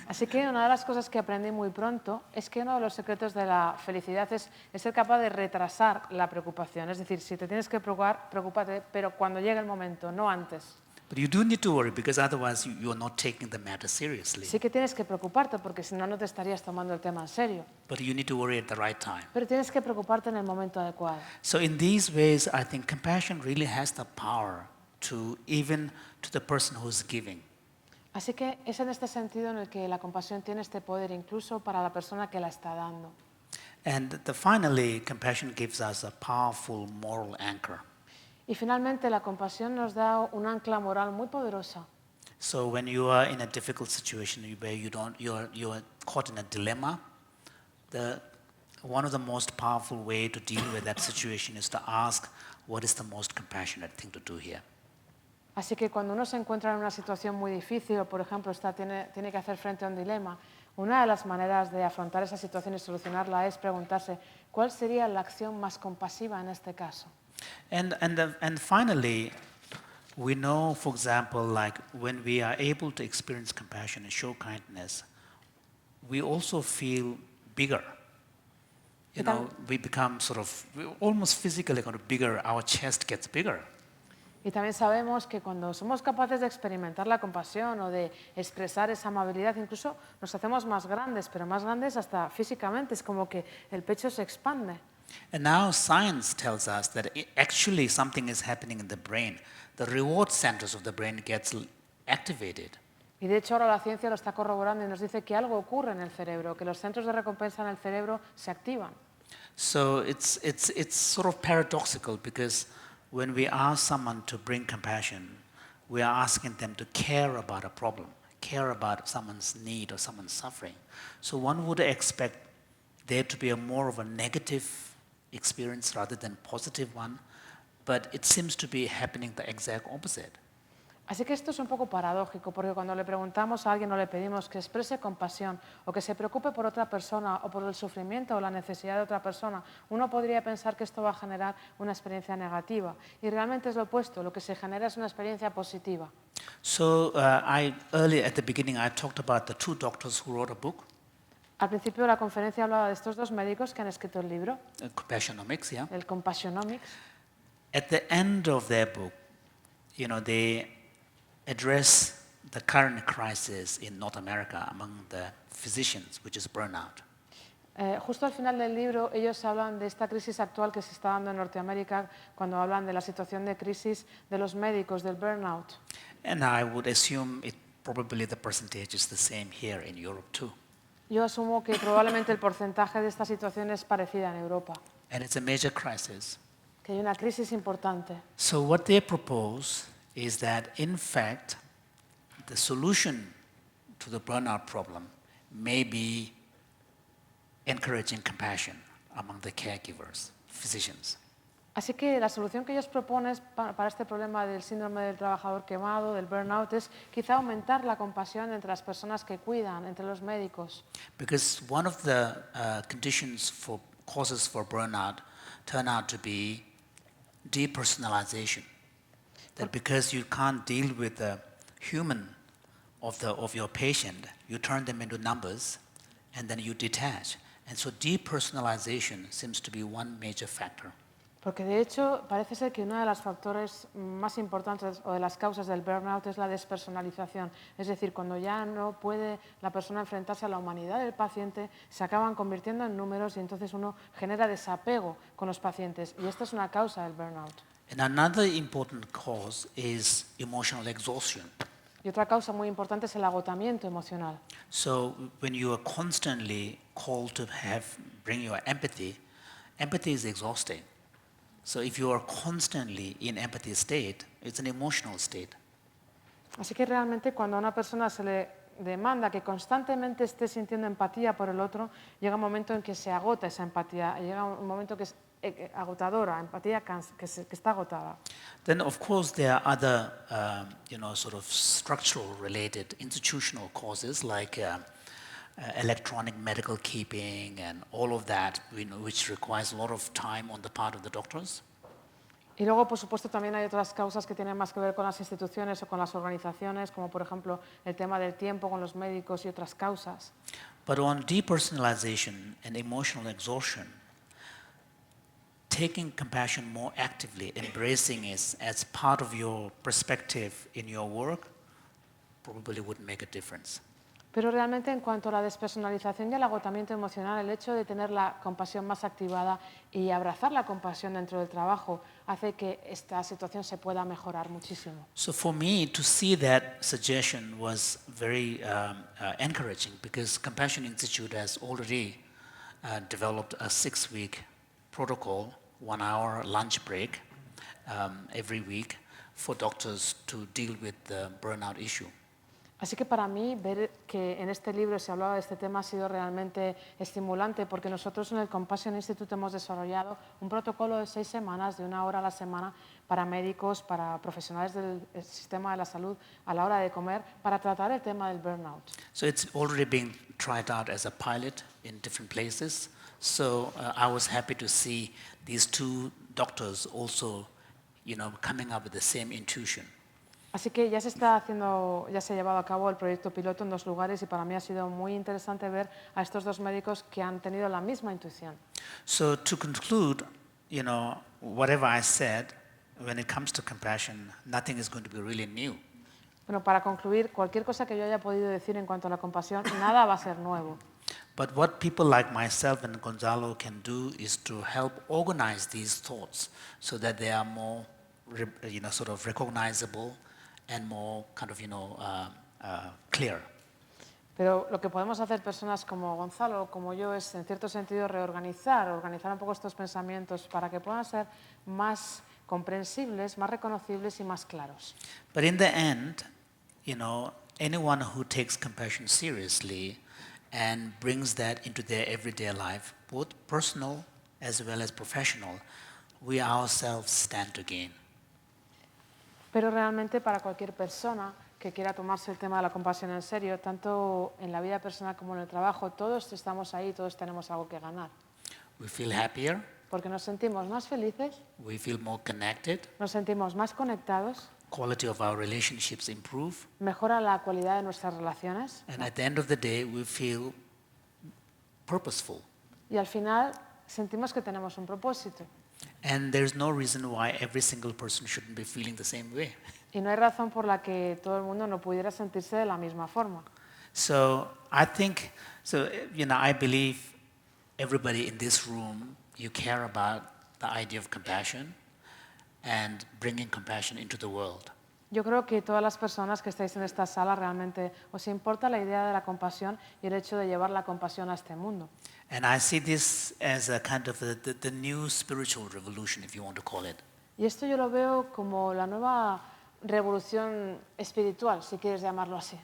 Así que una de las cosas que aprendí muy pronto es que uno de los secretos de la felicidad es ser capaz de retrasar la preocupación. Es decir, si te tienes que preocupar, preocúpate, pero cuando llegue el momento, no antes. But you do need to worry because otherwise you are not taking the matter seriously. Sí que tienes que preocuparte porque si no, no te estarías tomando el tema en serio. But you need to worry at the right time. Pero tienes que preocuparte en el momento adecuado. So in these ways, I think compassion really has the power to even to the person who's giving. Así que es en este sentido en el que la compasión tiene este poder incluso para la persona que la está dando. And finally, compassion gives us a powerful moral anchor. Y finalmente la compasión nos da un ancla moral muy poderosa. So when you are in a difficult situation where you're caught in a dilemma, one of the most powerful way to deal with that situation is to ask, what is the most compassionate thing to do here? Así que cuando uno se encuentra en una situación muy difícil o, por ejemplo, tiene que hacer frente a un dilema, una de las maneras de afrontar esa situación y solucionarla es preguntarse cuál sería la acción más compasiva en este caso. And finally, we know, for example, like when we are able to experience compassion and show kindness, we also feel bigger. You know, we become almost physically kind of bigger, our chest gets bigger. Y también sabemos que cuando somos capaces de experimentar la compasión o de expresar esa amabilidad, incluso nos hacemos más grandes, pero más grandes hasta físicamente, es como que el pecho se expande. And now science tells us that actually something is happening in the brain. The reward centers of the brain gets activated. Y de hecho ahora la ciencia lo está corroborando y nos dice que algo ocurre en el cerebro, que los centros de recompensa en el cerebro se activan. So it's sort of paradoxical because when we ask someone to bring compassion, we are asking them to care about a problem, care about someone's need or someone's suffering. So one would expect there to be more of a negative experience rather than positive one, but it seems to be happening the exact opposite. Así que esto es un poco paradójico, porque cuando le preguntamos a alguien o le pedimos que exprese compasión o que se preocupe por otra persona o por el sufrimiento o la necesidad de otra persona, uno podría pensar que esto va a generar una experiencia negativa. Y realmente es lo opuesto, lo que se genera es una experiencia positiva. So earlier at the beginning, I talked about the two doctors who wrote a book. Al principio de la conferencia hablaba de estos dos médicos que han escrito el libro, Compassionomics, yeah. el Compassionomics. At the end of their book, you know, they address the current crisis in North America among the physicians, which is burnout. Justo al final del libro ellos hablan de esta crisis actual que se está dando en Norteamérica cuando hablan de la situación de crisis de los médicos, del burnout. And I would assume probably the percentage is the same here in Europe too. Yo asumo que probablemente el porcentaje de esta situación es parecida en Europa, And it's a major crisis. que hay una crisis importante. So what they propose is that, in fact, the solution to the burnout problem may be encouraging compassion among the caregivers, physicians. Así que la solución que ellos proponen para este problema del síndrome del trabajador quemado, del burnout, es quizá aumentar la compasión entre las personas que cuidan, entre los médicos. Because one of the causes for burnout turn out to be depersonalization. That because you can't deal with the human of your patient, you turn them into numbers and then you detach. And so depersonalization seems to be one major factor. Porque de hecho parece ser que uno de los factores más importantes o de las causas del burnout es la despersonalización. Es decir, cuando ya no puede la persona enfrentarse a la humanidad del paciente, se acaban convirtiendo en números y entonces uno genera desapego con los pacientes. Y esta es una causa del burnout. And another important cause is emotional exhaustion. Y otra causa muy importante es el agotamiento emocional. So when you are constantly called to bring your empathy is exhausting. So if you are constantly in empathy state, it's an emotional state. Así que realmente cuando a una persona se le demanda que constantemente estés sintiendo empatía por el otro, llega un momento en que se agota esa empatía, llega un momento que es agotadora, empatía que está agotada. Then, of course, there are other, sort of structural related institutional causes like electronic medical keeping and all of that, which requires a lot of time on the part of the doctors. Y luego, por supuesto, también hay otras causas que tienen más que ver con las instituciones o con las organizaciones, como por ejemplo el tema del tiempo con los médicos y otras causas. But on depersonalization and emotional exhaustion, taking compassion more actively, embracing it as part of your perspective in your work, probably would make a difference. Pero realmente en cuanto a la despersonalización y el agotamiento emocional, el hecho de tener la compasión más activada y abrazar la compasión dentro del trabajo hace que esta situación se pueda mejorar muchísimo. So for me, to see that suggestion was very encouraging because Compassion Institute has already developed a 6-week protocol, 1-hour lunch break every week for doctors to deal with the burnout issue. Así que para mí ver que en este libro se hablaba de este tema ha sido realmente estimulante porque nosotros en el Compassion Institute hemos desarrollado un protocolo de 6 semanas, de 1 hora a la semana, para médicos, para profesionales del sistema de la salud a la hora de comer, para tratar el tema del burnout. So it's already being tried out as a pilot in different places. So I was happy to see these 2 doctors also, coming up with the same intuition. Así que ya se ha llevado a cabo el proyecto piloto en 2 lugares y para mí ha sido muy interesante ver a estos 2 médicos que han tenido la misma intuición. So to conclude, whatever I said, when it comes to compassion, nothing is going to be really new. Bueno, para concluir, cualquier cosa que yo haya podido decir en cuanto a la compasión, nada va a ser nuevo. But what people like myself and Gonzalo can do is to help organize these thoughts so that they are more, sort of recognizable and more kind of, clear. Pero lo que podemos hacer personas como Gonzalo o como yo es, en cierto sentido, organizar un poco estos pensamientos para que puedan ser más comprensibles, más reconocibles y más claros. But in the end, anyone who takes compassion seriously and brings that into their everyday life, both personal as well as professional, we ourselves stand to gain. Pero realmente para cualquier persona que quiera tomarse el tema de la compasión en serio, tanto en la vida personal como en el trabajo, todos estamos ahí, todos tenemos algo que ganar. We feel happier, Porque nos sentimos más felices, we feel more connected, nos sentimos más conectados, quality of our relationships improve, mejora la cualidad de nuestras relaciones and at the end of the day, we feel purposeful. y al final sentimos que tenemos un propósito. And there's no reason why every single person shouldn't be feeling the same way. Y no hay razón por la que todo el mundo no pudiera sentirse de la misma forma. So I think, I believe everybody in this room, you care about the idea of compassion and bringing compassion into the world. Yo creo que todas las personas que estáis en esta sala realmente os importa la idea de la compasión y el hecho de llevar la compasión a este mundo. And I see this as a kind of the new spiritual revolution, if you want to call it. Y esto yo lo veo como la nueva revolución espiritual, si quieres llamarlo así.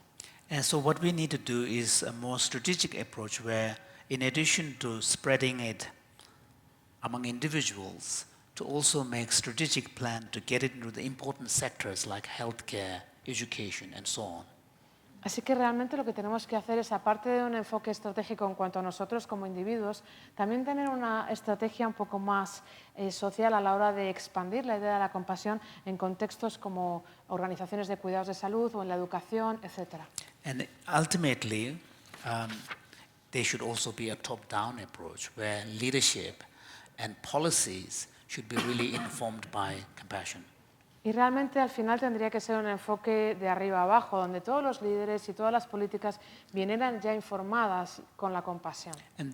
And so what we need to do is a more strategic approach where, in addition to spreading it among individuals, to also make strategic plan to get it into the important sectors like healthcare, education, and so on. Así que realmente lo que tenemos que hacer es, aparte de un enfoque estratégico en cuanto a nosotros como individuos, también tener una estrategia un poco más social a la hora de expandir la idea de la compasión en contextos como organizaciones de cuidados de salud o en la educación, etc. And ultimately, there should also be a top-down approach where leadership and policies should be really informed by compassion. Y realmente al final tendría que ser un enfoque de arriba abajo, donde todos los líderes y todas las políticas vinieran ya informadas con la compasión. And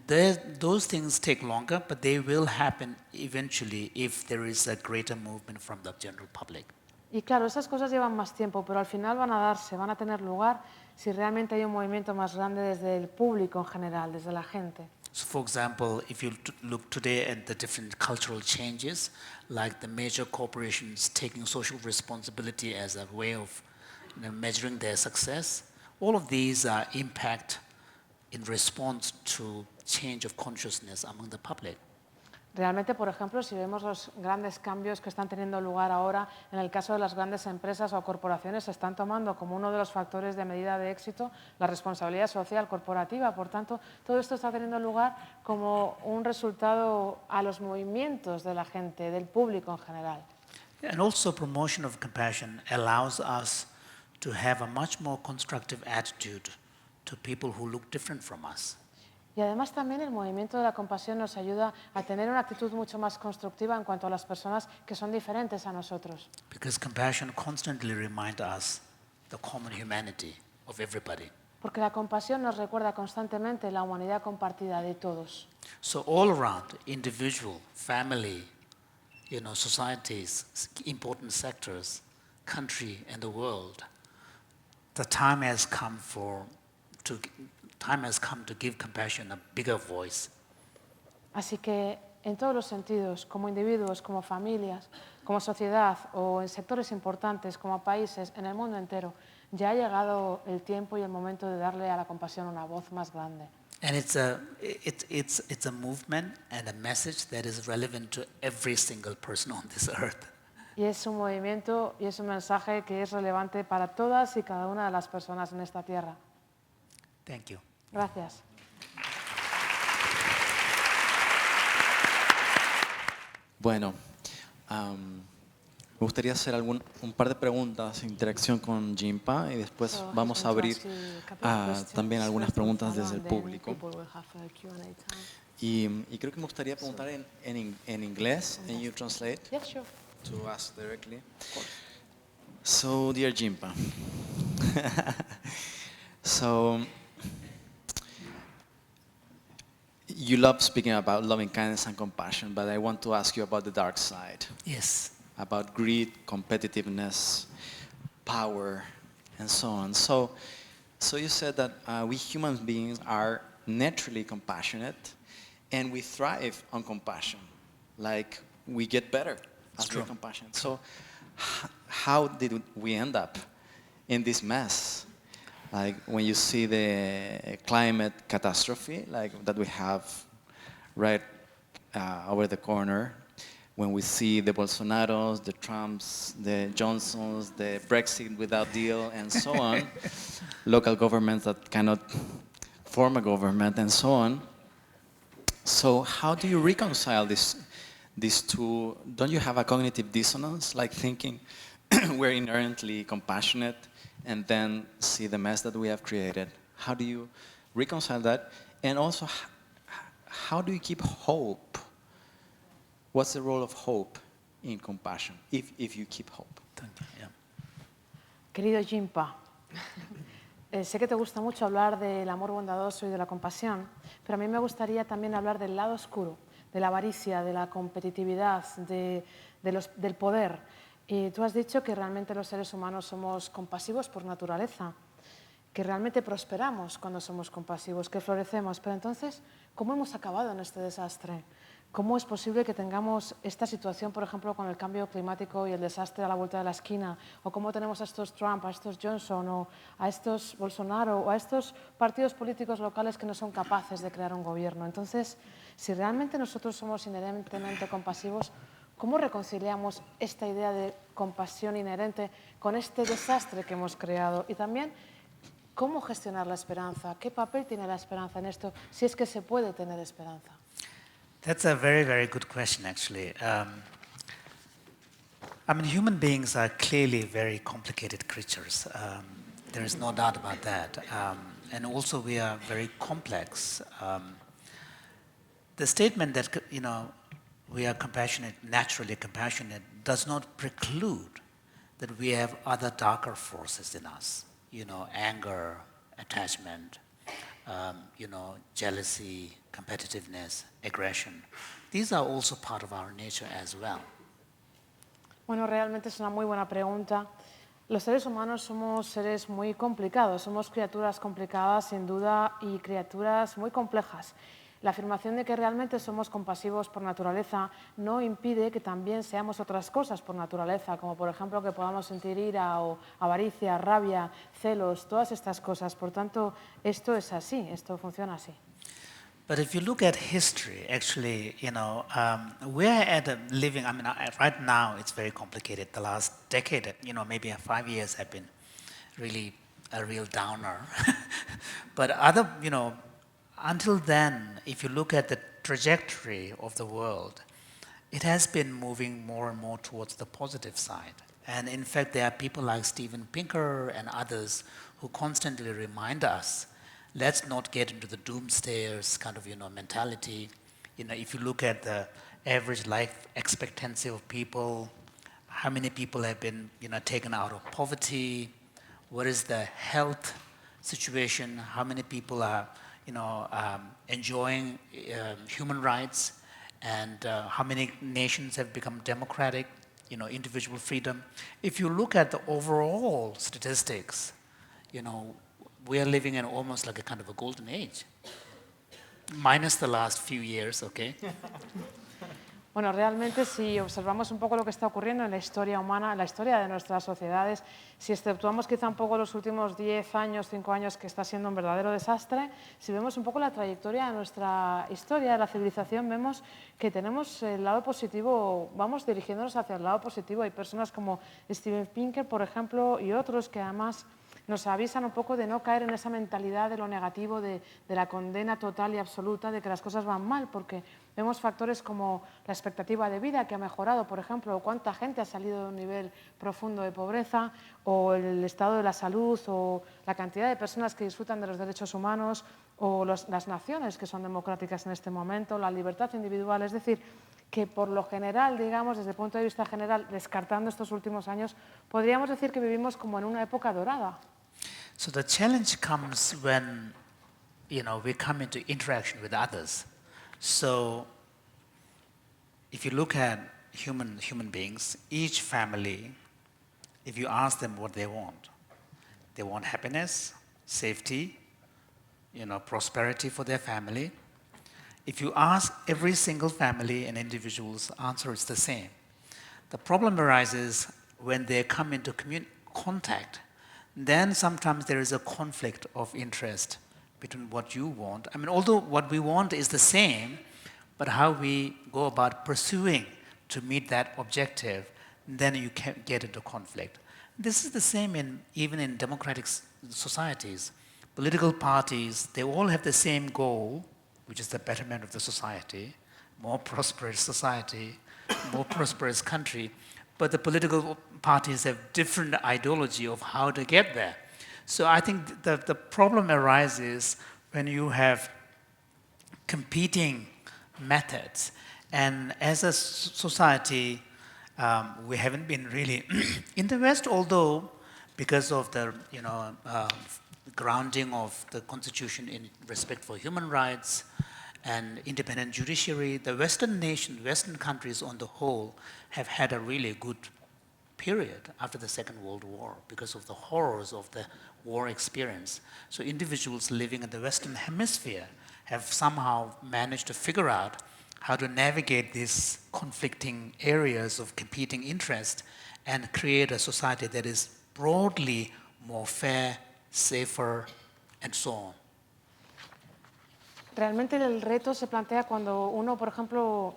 those things take longer, but they will happen eventually if there is a greater movement from the general public. Y claro, esas cosas llevan más tiempo, pero al final van a darse, van a tener lugar si realmente hay un movimiento más grande desde el público en general, desde la gente. So for example, if you look today at the different cultural changes, like the major corporations taking social responsibility as a way of measuring their success, all of these impact in response to change of consciousness among the public. Realmente, por ejemplo, si vemos los grandes cambios que están teniendo lugar ahora, en el caso de las grandes empresas o corporaciones, se están tomando como uno de los factores de medida de éxito la responsabilidad social corporativa. Por tanto, todo esto está teniendo lugar como un resultado a los movimientos de la gente, del público en general. And also promotion of compassion allows us to have a much more constructive attitude to people who look different from us. Y además también el movimiento de la compasión nos ayuda a tener una actitud mucho más constructiva en cuanto a las personas que son diferentes a nosotros. Because compassion constantly reminds us the common humanity of everybody. Porque la compasión nos recuerda constantemente la humanidad compartida de todos. So all around, individual, family, societies, important sectors, country, and the world, the time has come to give compassion a bigger voice. Así que en todos los sentidos, como individuos, como familias, como sociedad o en sectores importantes como países, en el mundo entero, ya ha llegado el tiempo y el momento de darle a la compasión una voz más grande. And it's a movement and a message that is relevant to every single person on this earth. Y es un movimiento y es un mensaje que es relevante para todas y cada una de las personas en esta tierra. Thank you. Gracias. Bueno, me gustaría hacer un par de preguntas en interacción con Jimpa y después vamos a abrir también algunas preguntas desde el público. Y creo que me gustaría preguntar en inglés, and you translate Yes, sure. to us directly. So, dear Jimpa, so you love speaking about loving kindness and compassion, but I want to ask you about the dark side. Yes. About greed, competitiveness, power, and so on. So you said that we human beings are naturally compassionate, and we thrive on compassion. Like we get better as we're compassionate. So how did we end up in this mess? Like when you see the climate catastrophe, like that we have right over the corner, when we see the Bolsonaros, the Trumps, the Johnsons, the Brexit without deal, and so on, local governments that cannot form a government, and so on. So how do you reconcile these two? Don't you have a cognitive dissonance, like thinking we're inherently compassionate and then see the mess that we have created? How do you reconcile that? And also, how do you keep hope? What's the role of hope in compassion, if you keep hope? Thank you. Yeah. Querido Jimpa, sé que te gusta mucho hablar del amor bondadoso y de la compasión, pero a mí me gustaría también hablar del lado oscuro, de la avaricia, de la competitividad, del poder. Y tú has dicho que realmente los seres humanos somos compasivos por naturaleza, que realmente prosperamos cuando somos compasivos, que florecemos. Pero entonces, ¿cómo hemos acabado en este desastre? ¿Cómo es posible que tengamos esta situación, por ejemplo, con el cambio climático y el desastre a la vuelta de la esquina? ¿O cómo tenemos a estos Trump, a estos Johnson, o a estos Bolsonaro, o a estos partidos políticos locales que no son capaces de crear un gobierno? Entonces, si realmente nosotros somos inherentemente compasivos, ¿cómo reconciliamos esta idea de compasión inherente con este desastre que hemos creado? Y también, ¿cómo gestionar la esperanza? ¿Qué papel tiene la esperanza en esto, si es que se puede tener esperanza? That's a very, very good question, actually. Human beings are clearly very complicated creatures. There is no doubt about that. And also we are very complex. The statement that, we are compassionate, naturally compassionate, does not preclude that we have other darker forces in us. Anger, attachment, jealousy, competitiveness, aggression. These are also part of our nature as well. Bueno, realmente es una muy buena pregunta. Los seres humanos somos seres muy complicados, somos criaturas complicadas sin duda y criaturas muy complejas. La afirmación de que realmente somos compasivos por naturaleza no impide que también seamos otras cosas por naturaleza, como por ejemplo que podamos sentir ira o avaricia, rabia, celos, todas estas cosas. Por tanto, esto es así, esto funciona así. But if you look at history, actually, we're at a living, right now it's very complicated. The last decade, maybe 5 years have been really a real downer. But until then, if you look at the trajectory of the world, it has been moving more and more towards the positive side. And in fact, there are people like Steven Pinker and others who constantly remind us, let's not get into the doomsayers kind of mentality. If you look at the average life expectancy of people, how many people have been taken out of poverty, what is the health situation, how many people are enjoying human rights, and how many nations have become democratic, individual freedom. If you look at the overall statistics, we are living in almost like a kind of a golden age, minus the last few years, okay? Bueno, realmente si observamos un poco lo que está ocurriendo en la historia humana, en la historia de nuestras sociedades, si exceptuamos quizá un poco los últimos 10 años, 5 años, que está siendo un verdadero desastre, si vemos un poco la trayectoria de nuestra historia, de la civilización, vemos que tenemos el lado positivo, vamos dirigiéndonos hacia el lado positivo. Hay personas como Steven Pinker, por ejemplo, y otros que además nos avisan un poco de no caer en esa mentalidad de lo negativo, de la condena total y absoluta de que las cosas van mal, porque vemos factores como la expectativa de vida que ha mejorado, por ejemplo, o cuánta gente ha salido de un nivel profundo de pobreza, o el estado de la salud, o la cantidad de personas que disfrutan de los derechos humanos, o las naciones que son democráticas en este momento, la libertad individual. Es decir, que por lo general, digamos, desde el punto de vista general, descartando estos últimos años, podríamos decir que vivimos como en una época dorada. So the challenge comes when, we come into interaction with others. So if you look at human beings, each family, if you ask them what they want happiness, safety, prosperity for their family. If you ask every single family and individual's answer is the same. The problem arises when they come into contact. Then sometimes there is a conflict of interest between what you want. Although what we want is the same, but how we go about pursuing to meet that objective, then you can get into conflict. This is the same even in democratic societies. Political parties, they all have the same goal, which is the betterment of the society, more prosperous society, more prosperous country. But the political parties have different ideology of how to get there. So I think the problem arises when you have competing methods. And as a society, we haven't been really in the West, although because of the grounding of the Constitution in respect for human rights and independent judiciary, the Western countries on the whole have had a really good period after the Second World War because of the horrors of the war experience. So individuals living in the Western Hemisphere have somehow managed to figure out how to navigate these conflicting areas of competing interest and create a society that is broadly more fair, safer, and so on. Realmente el reto se plantea cuando uno, por ejemplo,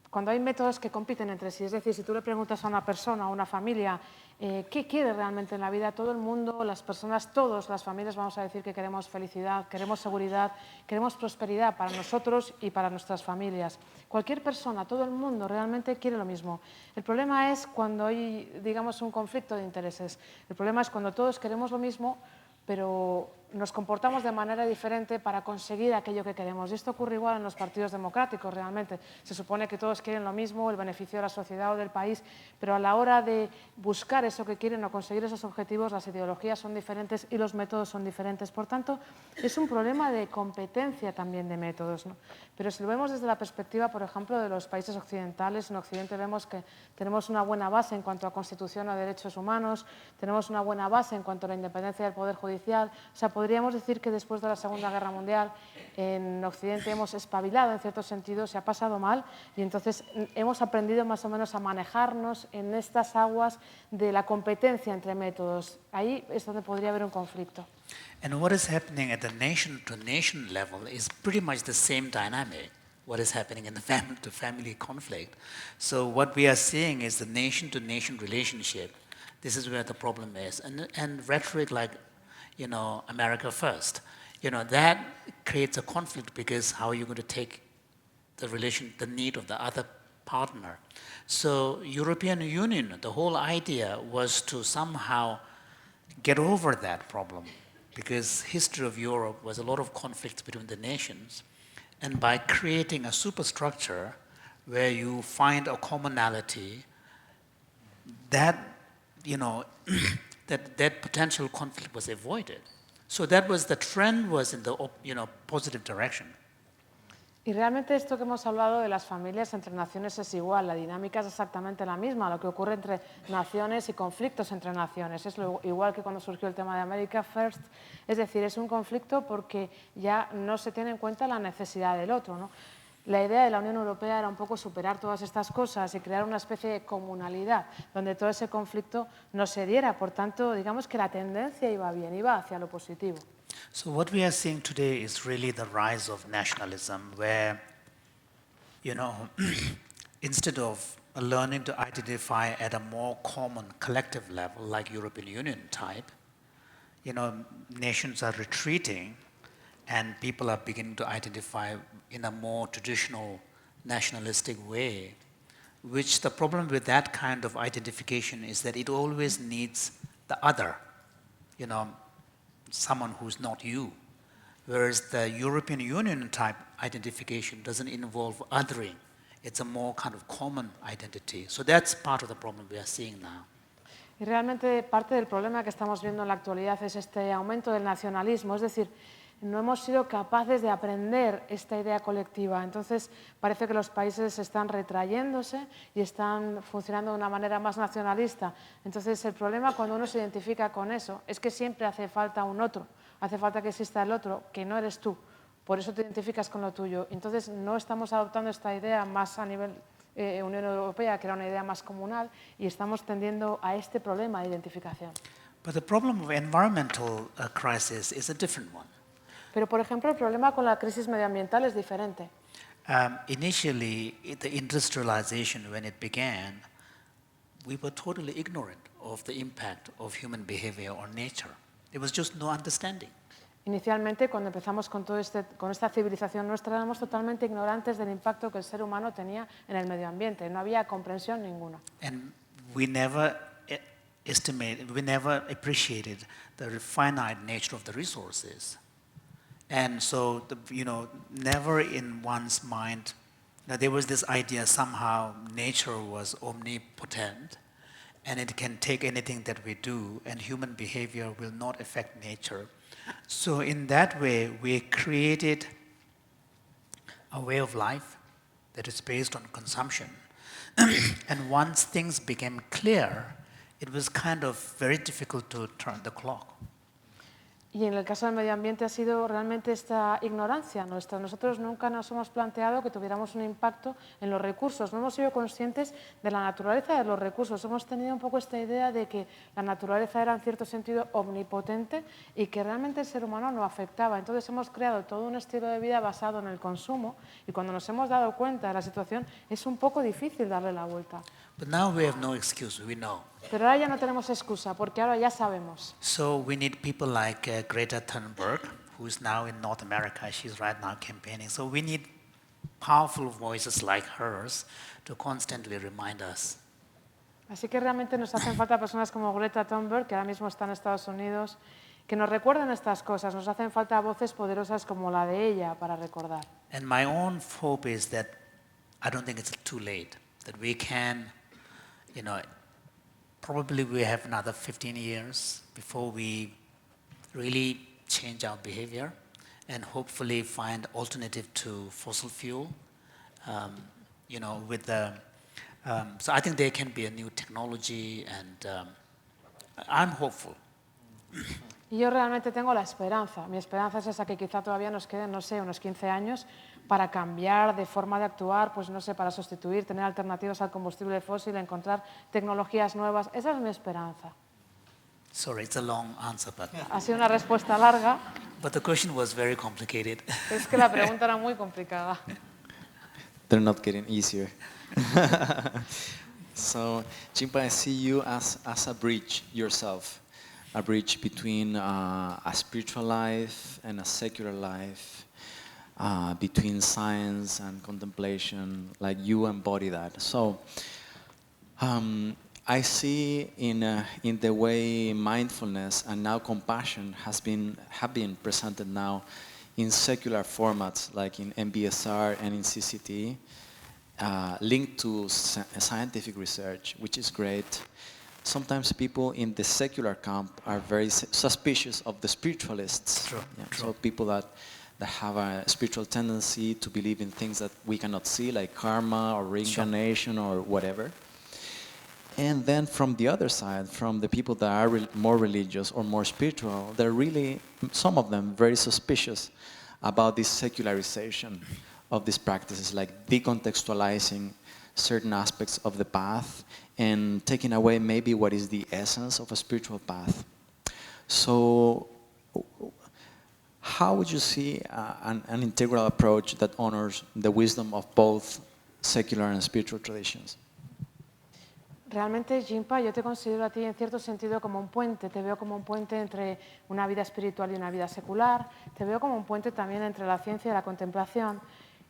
cuando hay métodos que compiten entre sí. Es decir, si tú le preguntas a una persona, a una familia, ¿qué quiere realmente en la vida? Todo el mundo, las personas, todas las familias vamos a decir que queremos felicidad, queremos seguridad, queremos prosperidad para nosotros y para nuestras familias. Cualquier persona, todo el mundo realmente quiere lo mismo. El problema es cuando hay, digamos, un conflicto de intereses. El problema es cuando todos queremos lo mismo, pero nos comportamos de manera diferente para conseguir aquello que queremos. Y esto ocurre igual en los partidos democráticos, realmente. Se supone que todos quieren lo mismo, el beneficio de la sociedad o del país, pero a la hora de buscar eso que quieren o conseguir esos objetivos, las ideologías son diferentes y los métodos son diferentes. Por tanto, es un problema de competencia también de métodos, ¿no? Pero si lo vemos desde la perspectiva, por ejemplo, de los países occidentales, en Occidente vemos que tenemos una buena base en cuanto a Constitución o derechos humanos, tenemos una buena base en cuanto a la independencia del Poder Judicial. O sea, podríamos decir que después de la Segunda Guerra Mundial en Occidente hemos espabilado en cierto sentido, se ha pasado mal y entonces hemos aprendido más o menos a manejarnos en estas aguas de la competencia entre métodos. Ahí es donde podría haber un conflicto. And what is happening at the nation-to-nation level is pretty much the same dynamic, what is happening in the family-to-family conflict. So what we are seeing is the nation-to-nation relationship. This is where the problem is. And rhetoric like, America first, that creates a conflict because how are you going to take the need of the other partner? So European Union, the whole idea was to somehow get over that problem because history of Europe was a lot of conflicts between the nations. And by creating a superstructure where you find a commonality, that, that potential conflict was avoided. So that was the trend was in the positive direction. Y realmente esto que hemos hablado de las familias entre naciones es igual, la dinámica es exactamente la misma, lo que ocurre entre naciones y conflictos entre naciones. Es igual que cuando surgió el tema de America First, es decir, es un conflicto porque ya no se tiene en cuenta la necesidad del otro, ¿no? La idea de la Unión Europea era un poco superar todas estas cosas y crear una especie de comunalidad donde todo ese conflicto no se diera. Por tanto, digamos que la tendencia iba bien, iba hacia lo positivo. So what we are seeing today is really the rise of nationalism where, instead of learning to identify at a more common collective level like European Union type, nations are retreating and people are beginning to identify in a more traditional nationalistic way, which the problem with that kind of identification is that it always needs the other, someone who's not you. Whereas the European Union type identification doesn't involve othering. It's a more kind of common identity. So that's part of the problem we are seeing now. Y realmente parte del problema que estamos viendo en la actualidad es este aumento del nacionalismo, es decir, no hemos sido capaces de aprender esta idea colectiva. Entonces, parece que los países están retrayéndose y están funcionando de una manera más nacionalista. Entonces, el problema cuando uno se identifica con eso es que siempre hace falta un otro, hace falta que exista el otro, que no eres tú. Por eso te identificas con lo tuyo. Entonces, no estamos adoptando esta idea más a nivel Unión Europea, que era una idea más comunal, y estamos tendiendo a este problema de identificación. But the problem of environmental crisis is a different one. Pero, por ejemplo, el problema con la crisis medioambiental es diferente. Initially, the industrialization, when it began, we were totally ignorant of the impact of human behavior on nature. There was just no understanding. Inicialmente, cuando empezamos con esta civilización nuestra, éramos totalmente ignorantes del impacto que el ser humano tenía en el medio ambiente. No había comprensión ninguna. And we never appreciated the finite nature of the resources. And so, never in one's mind, there was this idea somehow nature was omnipotent and it can take anything that we do and human behavior will not affect nature. So in that way, we created a way of life that is based on consumption. And once things became clear, it was kind of very difficult to turn the clock. Y en el caso del medio ambiente ha sido realmente esta ignorancia nuestra. Nosotros nunca nos hemos planteado que tuviéramos un impacto en los recursos. No hemos sido conscientes de la naturaleza de los recursos. Hemos tenido un poco esta idea de que la naturaleza era en cierto sentido omnipotente y que realmente el ser humano no afectaba. Entonces hemos creado todo un estilo de vida basado en el consumo y cuando nos hemos dado cuenta de la situación es un poco difícil darle la vuelta. But now we have no excuse, we know. Pero ahora ya no tenemos excusa, porque ahora ya sabemos. So we need people like Greta Thunberg, who is now in North America. She's right now campaigning. So we need powerful voices like hers to constantly remind us. Así que realmente nos hacen falta personas como Greta Thunberg, que ahora mismo está en Estados Unidos, que nos recuerden estas cosas. Nos hacen falta voces poderosas como la de ella para recordar. And my own hope is that I don't think it's too late, that we can, probably we have another 15 years before we really change our behavior and hopefully find alternative to fossil fuel. With the, so I think there can be a new technology and I'm hopeful. Y yo realmente tengo la esperanza. Mi esperanza es esa, que quizá todavía nos queden, no sé, unos 15 años para cambiar de forma de actuar, pues no sé, para sustituir, tener alternativas al combustible fósil, encontrar tecnologías nuevas. Esa es mi esperanza. Sorry, it's a long answer, but Ha sido una respuesta larga, the question was very complicated. es que la pregunta era muy complicada. They're not getting easier. So, Chimpa, I see you as a bridge yourself, a bridge between a spiritual life and a secular life, between science and contemplation, like you embody that. So, I see in the way mindfulness and now compassion have been presented now in secular formats, like in MBSR and in CCT, linked to scientific research, which is great. Sometimes people in the secular camp are very suspicious of the spiritualists. True, Yeah, true. so people that have a spiritual tendency to believe in things that we cannot see, like karma or reincarnation or whatever. And then from the other side, from the people that are more religious or more spiritual, they're really, some of them, very suspicious about this secularization of these practices, like decontextualizing certain aspects of the path and taking away maybe what is the essence of a spiritual path. So how would you see an integral approach that honors the wisdom of both secular and spiritual traditions? Realmente, Jimpa, yo te considero a ti en cierto sentido como un puente. Te veo como un puente entre una vida espiritual y una vida secular. Te veo como un puente también entre la ciencia y la contemplación.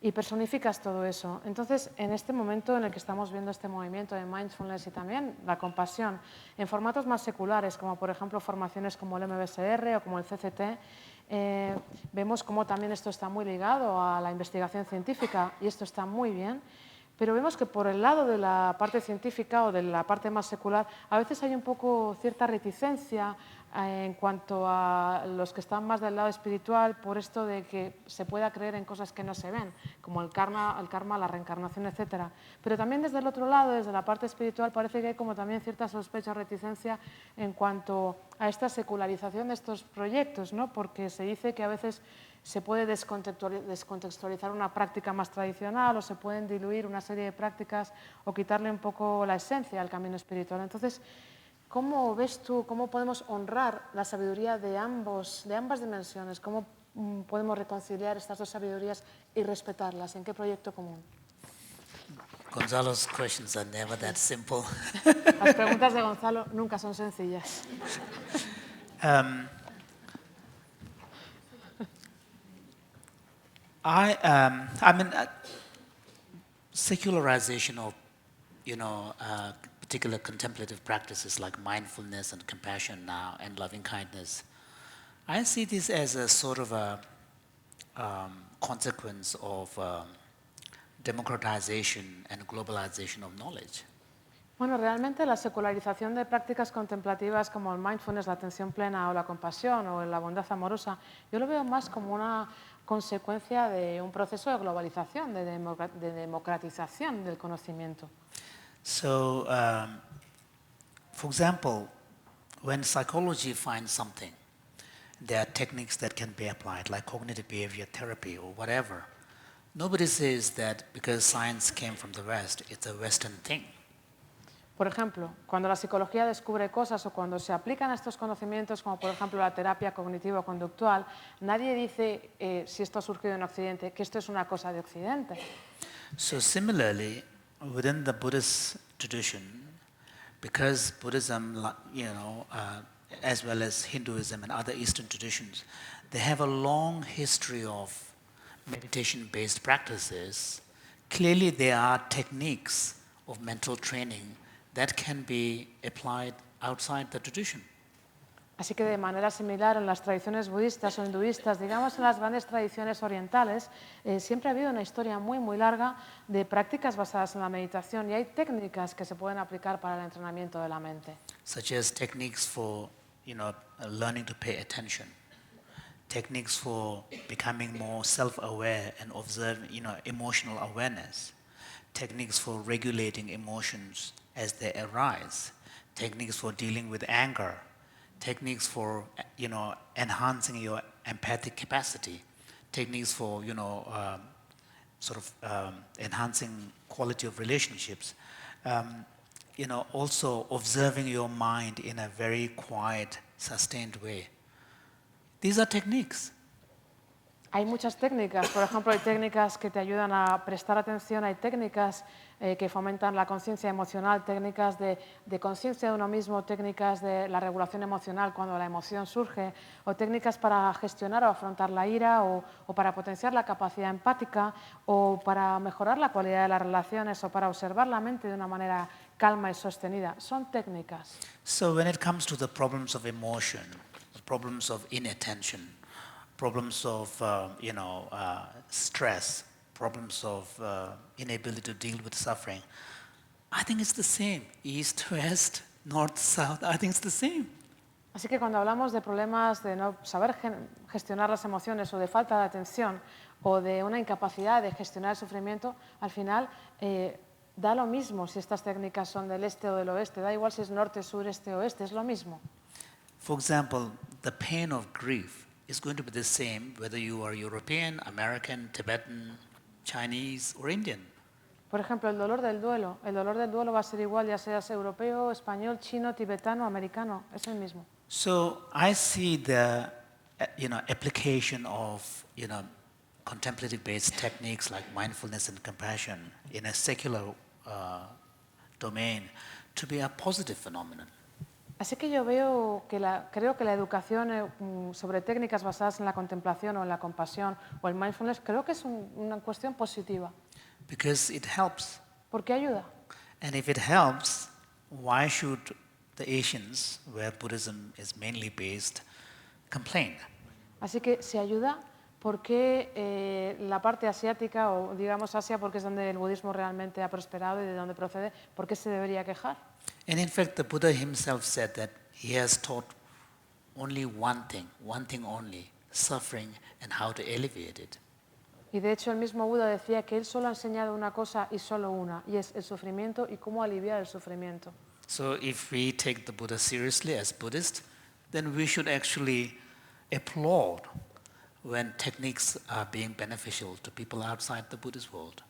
Y personificas todo eso. Entonces, en este momento en el que estamos viendo este movimiento de mindfulness y también la compasión, en formatos más seculares, como por ejemplo formaciones como el MBSR o como el CCT, vemos cómo también esto está muy ligado a la investigación científica y esto está muy bien. Pero vemos que por el lado de la parte científica o de la parte más secular, a veces hay un poco cierta reticencia en cuanto a los que están más del lado espiritual, por esto de que se pueda creer en cosas que no se ven, como el karma, la reencarnación, etc. Pero también desde el otro lado, desde la parte espiritual, parece que hay como también cierta sospecha o reticencia en cuanto a esta secularización de estos proyectos, ¿no? Porque se dice que a veces se puede descontextualizar una práctica más tradicional o se pueden diluir una serie de prácticas o quitarle un poco la esencia al camino espiritual. Entonces, ¿cómo ves tú, cómo podemos honrar la sabiduría de ambas dimensiones? ¿Cómo podemos reconciliar estas dos sabidurías y respetarlas? ¿En qué proyecto común? Gonzalo's questions are never that simple. Las preguntas de Gonzalo nunca son sencillas. Secularization of, particular contemplative practices like mindfulness and compassion now and loving kindness, I see this as a sort of a consequence of democratization and globalization of knowledge. Bueno, realmente la secularización de prácticas contemplativas como el mindfulness, la atención plena o la compasión o la bondad amorosa, yo lo veo más como una consecuencia de un proceso de globalización, de democratización del conocimiento. So, for example, when psychology finds something, there are techniques that can be applied, like cognitive behavior therapy or whatever. Nobody says that because science came from the West, it's a Western thing. Por ejemplo, cuando la psicología descubre cosas o cuando se aplican estos conocimientos, como por ejemplo la terapia cognitivo-conductual, nadie dice, si esto ha surgido en Occidente, que esto es una cosa de Occidente. So similarly, within the Buddhist tradition, because Buddhism, as well as Hinduism and other Eastern traditions, they have a long history of meditation-based practices. Clearly, there are techniques of mental training that can be applied outside the tradition. Así que de manera similar en las tradiciones budistas o hinduistas, digamos en las grandes tradiciones orientales, siempre ha habido una historia muy, muy larga de prácticas basadas en la meditación y hay técnicas que se pueden aplicar para el entrenamiento de la mente. Such as techniques for, learning to pay attention, techniques for becoming more self-aware and observing, emotional awareness, techniques for regulating emotions as they arise, techniques for dealing with anger, techniques for, enhancing your empathic capacity, techniques for, enhancing quality of relationships. Also observing your mind in a very quiet, sustained way. These are techniques. Hay muchas técnicas, por ejemplo, hay técnicas que te ayudan a prestar atención, hay técnicas que fomentan la conciencia emocional, técnicas de conciencia de uno mismo, técnicas de la regulación emocional cuando la emoción surge, o técnicas para gestionar o afrontar la ira, o para potenciar la capacidad empática, o para mejorar la calidad de las relaciones, o para observar la mente de una manera calma y sostenida. Son técnicas. So when it comes to the problems of emotion, the problems of inattention, problems of stress, problems of inability to deal with suffering, I think it's the same. East, west, north, south, I think it's the same. Así que cuando hablamos de problemas de no saber gestionar las emociones o de falta de atención o de una incapacidad de gestionar el sufrimiento, al final da lo mismo si estas técnicas son del este o del oeste, da igual si es norte, sur, este, oeste, es lo mismo. For example, the pain of grief is going to be the same whether you are European, American, Tibetan, Chinese or Indian. Por ejemplo, el dolor del duelo va a ser igual ya seas europeo, español, chino, tibetano, americano, es el mismo. So I see the application of contemplative-based techniques like mindfulness and compassion in a secular domain to be a positive phenomenon. Así que yo creo que la educación sobre técnicas basadas en la contemplación o en la compasión o el mindfulness, creo que es una cuestión positiva. Because it helps. Porque ayuda. And if it helps, why should the Asians, where Buddhism is mainly based, complain? Así que si ayuda, ¿por qué la parte asiática, o digamos Asia, porque es donde el budismo realmente ha prosperado y de donde procede, por qué se debería quejar? And in fact, the Buddha himself said that he has taught only one thing only, suffering and how to alleviate it. Y de hecho el mismo Buda decía que él solo ha enseñado una cosa y solo una, y es el sufrimiento y cómo aliviar el sufrimiento. So if we take the Buddha seriously as Buddhists, then we should actually applaud when techniques are being beneficial to people outside the Buddhist world.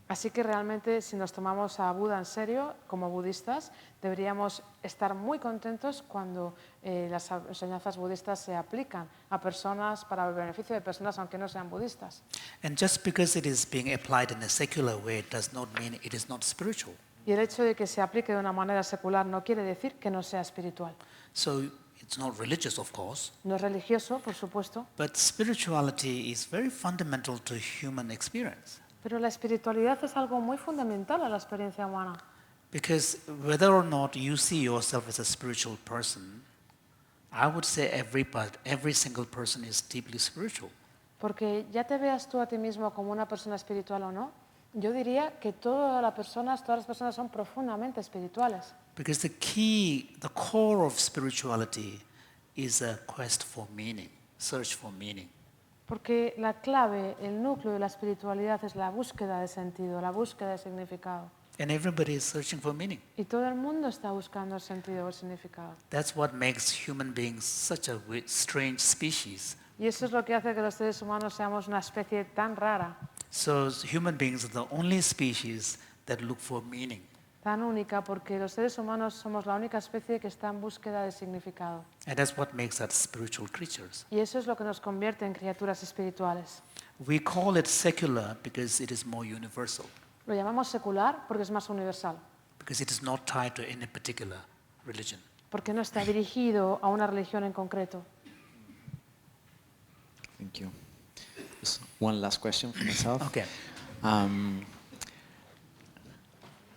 Así que realmente si nos tomamos a Buda en serio, como budistas, deberíamos estar muy contentos cuando las enseñanzas budistas se aplican a personas para el beneficio de personas aunque no sean budistas. And just because it is being applied in a secular way does not mean it is not spiritual. Y el hecho de que se aplique de una manera secular no quiere decir que no sea espiritual. So it's not religious, of course. No es religioso, por supuesto. But spirituality is very fundamental to human experience. Pero la espiritualidad es algo muy fundamental a la experiencia humana. Because whether or not you see yourself as a spiritual person, I would say every single person is deeply spiritual. Porque ya te veas tú a ti mismo como una persona espiritual o no, yo diría que todas las personas son profundamente espirituales. Because the core of spirituality is a quest for meaning, search for meaning. Porque la clave, el núcleo de la espiritualidad es la búsqueda de sentido, la búsqueda de significado. And everybody is searching for meaning. Y todo el mundo está buscando el sentido o el significado. That's what makes human beings such a strange species. Y eso es lo que hace que los seres humanos seamos una especie tan rara, So human beings are the only species that look for meaning. tan única, porque los seres humanos somos la única especie que está en búsqueda de significado. And that's what makes us spiritual creatures. Y eso es lo que nos convierte en criaturas espirituales. We call it secular because it is more universal, Lo llamamos secular porque es más universal, because it is not tied to any particular religion. porque no está dirigido a una religión en concreto. Thank you. Just one last question for myself. Okay.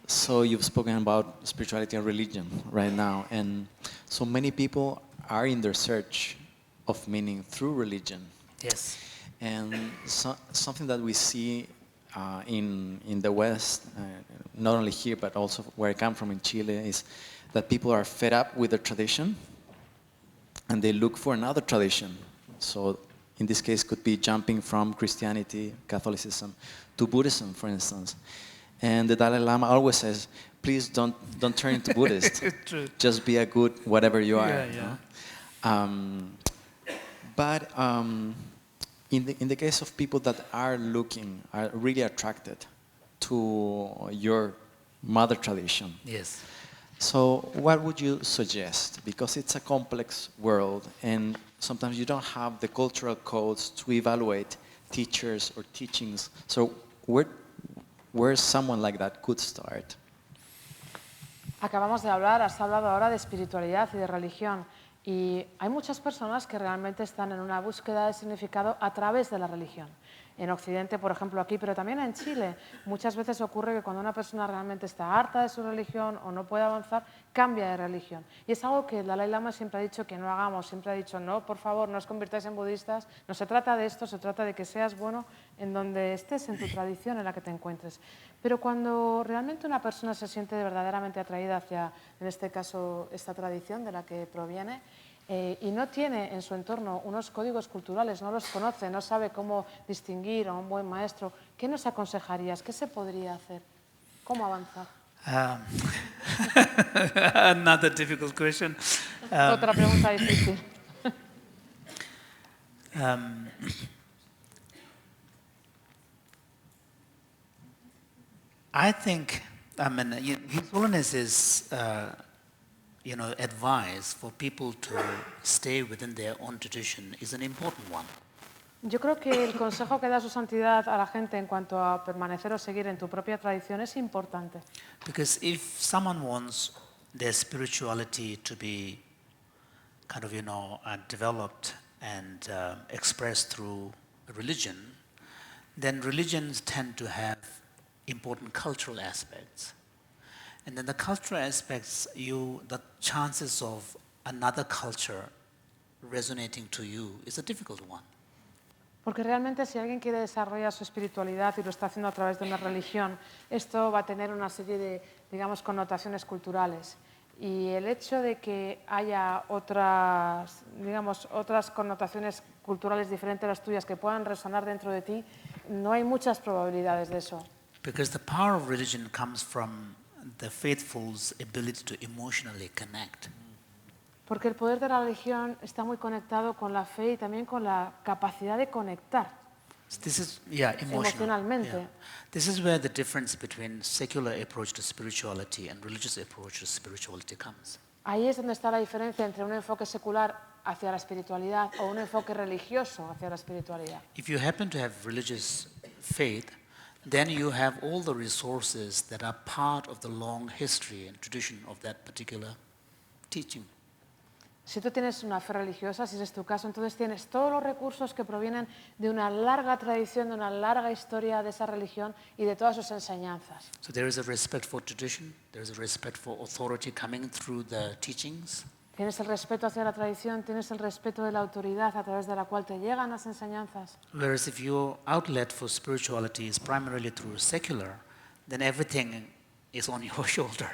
So you've spoken about spirituality and religion right now, and so many people are in their search of meaning through religion. Yes. And something that we see in the West, not only here but also where I come from in Chile, is that people are fed up with their tradition and they look for another tradition. So in this case could be jumping from Christianity, Catholicism, to Buddhism, for instance. And the Dalai Lama always says, please don't turn into Buddhist. True. Just be a good whatever you are. Yeah, you yeah. know? Um, but in the case of people that are really attracted to your mother tradition, Yes. so what would you suggest? Because it's a complex world and sometimes you don't have the cultural codes to evaluate teachers or teachings. So where someone like that could start? Acabamos de hablar, has hablado ahora de espiritualidad y de religión. Y hay muchas personas que realmente están en una búsqueda de significado a través de la religión. En Occidente, por ejemplo, aquí, pero también en Chile, muchas veces ocurre que cuando una persona realmente está harta de su religión o no puede avanzar, cambia de religión. Y es algo que el Dalai Lama siempre ha dicho que no hagamos, siempre ha dicho, no, por favor, no os convirtáis en budistas, no se trata de esto, se trata de que seas bueno en donde estés, en tu tradición en la que te encuentres. Pero cuando realmente una persona se siente verdaderamente atraída hacia, en este caso, esta tradición de la que proviene, y no tiene en su entorno unos códigos culturales, no los conoce, no sabe cómo distinguir a un buen maestro, ¿qué nos aconsejarías? ¿Qué se podría hacer? ¿Cómo avanzar? Another difficult question. Otra pregunta difícil. I think, His Holiness is, advice for people to stay within their own tradition is an important one. Yo creo que el consejo que da su santidad a la gente en cuanto a permanecer o seguir en tu propia tradición es importante. Because if someone wants their spirituality to be kind of, developed and expressed through religion, then religions tend to have important cultural aspects. And then the cultural aspects, the chances of another culture resonating to you is a difficult one. Porque realmente si alguien quiere desarrollar su espiritualidad y lo está haciendo a través de una religión, esto va a tener una serie de, digamos, connotaciones culturales. Y el hecho de que haya otras, digamos, otras connotaciones culturales diferentes a las tuyas que puedan resonar dentro de ti, no hay muchas probabilidades de eso. Because the power of religion comes from the faithful's ability to emotionally connect. Porque el poder de la religión está muy conectado con la fe y también con la capacidad de conectar. This is, Emocionalmente. Yeah. This is where the difference between secular approach to spirituality and religious approach to spirituality comes. Ahí es donde está la diferencia entre un enfoque secular hacia la espiritualidad o un enfoque religioso hacia la espiritualidad. If you happen to have religious faith, then you have all the resources that are part of the long history and tradition of that particular teaching. Si tú tienes una fe religiosa, si ese es tu caso, entonces tienes todos los recursos que provienen de una larga tradición, de una larga historia de esa religión y de todas sus enseñanzas. So there is a respect for tradition, there is a respect for authority coming through the teachings. Tienes el respeto hacia la tradición, tienes el respeto de la autoridad a través de la cual te llegan las enseñanzas. Whereas if your outlet for spirituality is primarily through secular, then everything is on your shoulder.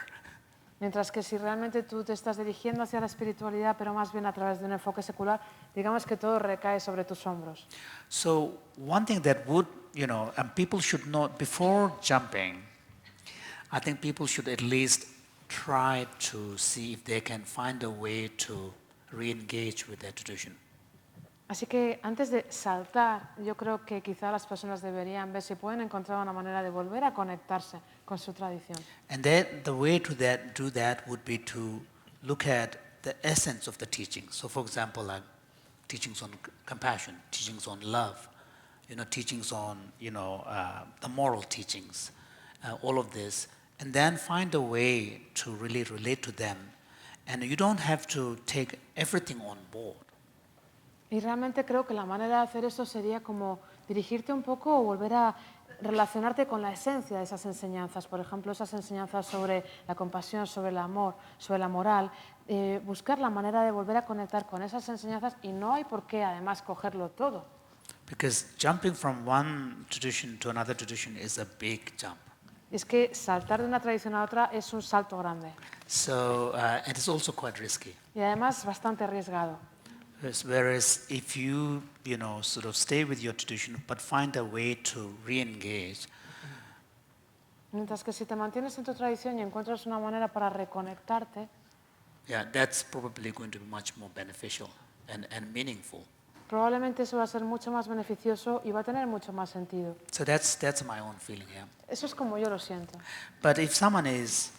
Mientras que si realmente tú te estás dirigiendo hacia la espiritualidad, pero más bien a través de un enfoque secular, digamos que todo recae sobre tus hombros. So one thing that would, and people should not, before jumping, I think people should at least try to see if they can find a way to re-engage with their tradition. Así que antes de saltar, yo creo que quizá las personas deberían ver si pueden encontrar una manera de volver a conectarse con su tradición. And then the way to do that would be to look at the essence of the teaching. So for example, like teachings on compassion, teachings on love, teachings on, the moral teachings, all of this, and then find a way to really relate to them. And you don't have to take everything on board. Y realmente creo que la manera de hacer eso sería como dirigirte un poco o volver a relacionarte con la esencia de esas enseñanzas. Por ejemplo, esas enseñanzas sobre la compasión, sobre el amor, sobre la moral. Buscar la manera de volver a conectar con esas enseñanzas y no hay por qué además cogerlo todo. Because jumping from one tradition to another tradition is a big jump. Es que saltar de una tradición a otra es un salto grande. So, it is also quite risky. Y además bastante arriesgado. Whereas if you, sort of stay with your tradition but find a way to re-engage. Mientras que si te mantienes en tu tradición y encuentras una manera para reconectarte. Yeah, that's probably going to be much more beneficial and meaningful. Probablemente eso va a ser mucho más beneficioso y va a tener mucho más sentido. So that's my own feeling, yeah. Eso es como yo lo siento. But if someone is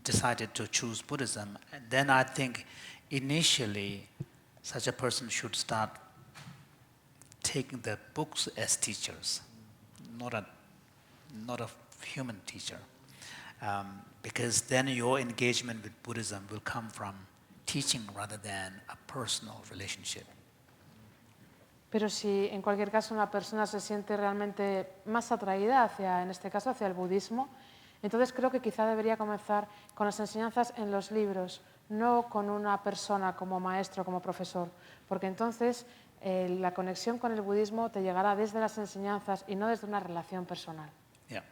decided to choose Buddhism, then I think initially such a person should start taking the books as teachers, not a human teacher. Because then your engagement with Buddhism will come from teaching rather than a personal relationship. Pero si en cualquier caso una persona se siente realmente más atraída hacia, en este caso, hacia el budismo, entonces creo que quizá debería comenzar con las enseñanzas en los libros, no con una persona como maestro, como profesor, porque entonces la conexión con el budismo te llegará desde las enseñanzas y no desde una relación personal. Yeah.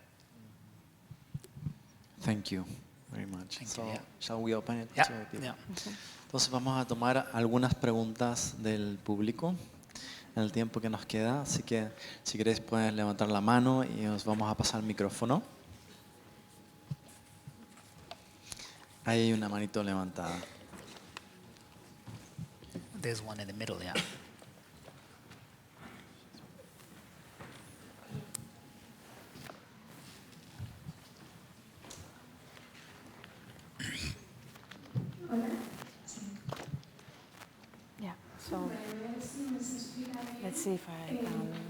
Thank you very much. Thank So, you, yeah. shall we open it Yeah, to people? yeah. Entonces vamos a tomar algunas preguntas del público en el tiempo que nos queda, así que si queréis pueden levantar la mano y os vamos a pasar el micrófono. Ahí hay una manito levantada. There's one in the middle, yeah. Yeah. So, let's see if I can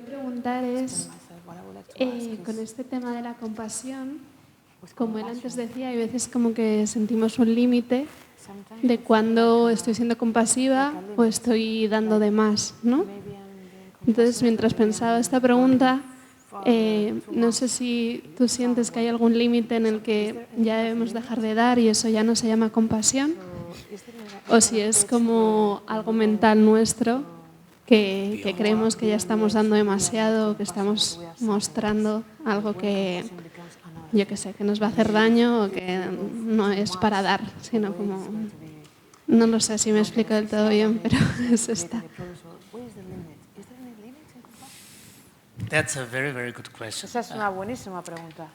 Preguntar es, myself what I would like to ask con is, este tema de la compasión, with como él antes compassion, decía, hay veces como que sentimos un límite sometimes de I feel cuando like, estoy siendo compasiva o estoy dando de más, ¿no? maybe I'm being Entonces, compassionate, mientras maybe I'm pensaba esta being pregunta, too no much. sé si tú sientes que hay algún límite en el que ya debemos dejar de dar y eso ya no se llama compasión, So, is there o si es como algo mental nuestro que creemos que ya estamos dando demasiado o que estamos mostrando algo que, yo qué sé, que nos va a hacer daño o que no es para dar, sino como... No lo sé si me explico del todo bien, pero es esta. That's a very, very good question. Esa es una buenísima pregunta.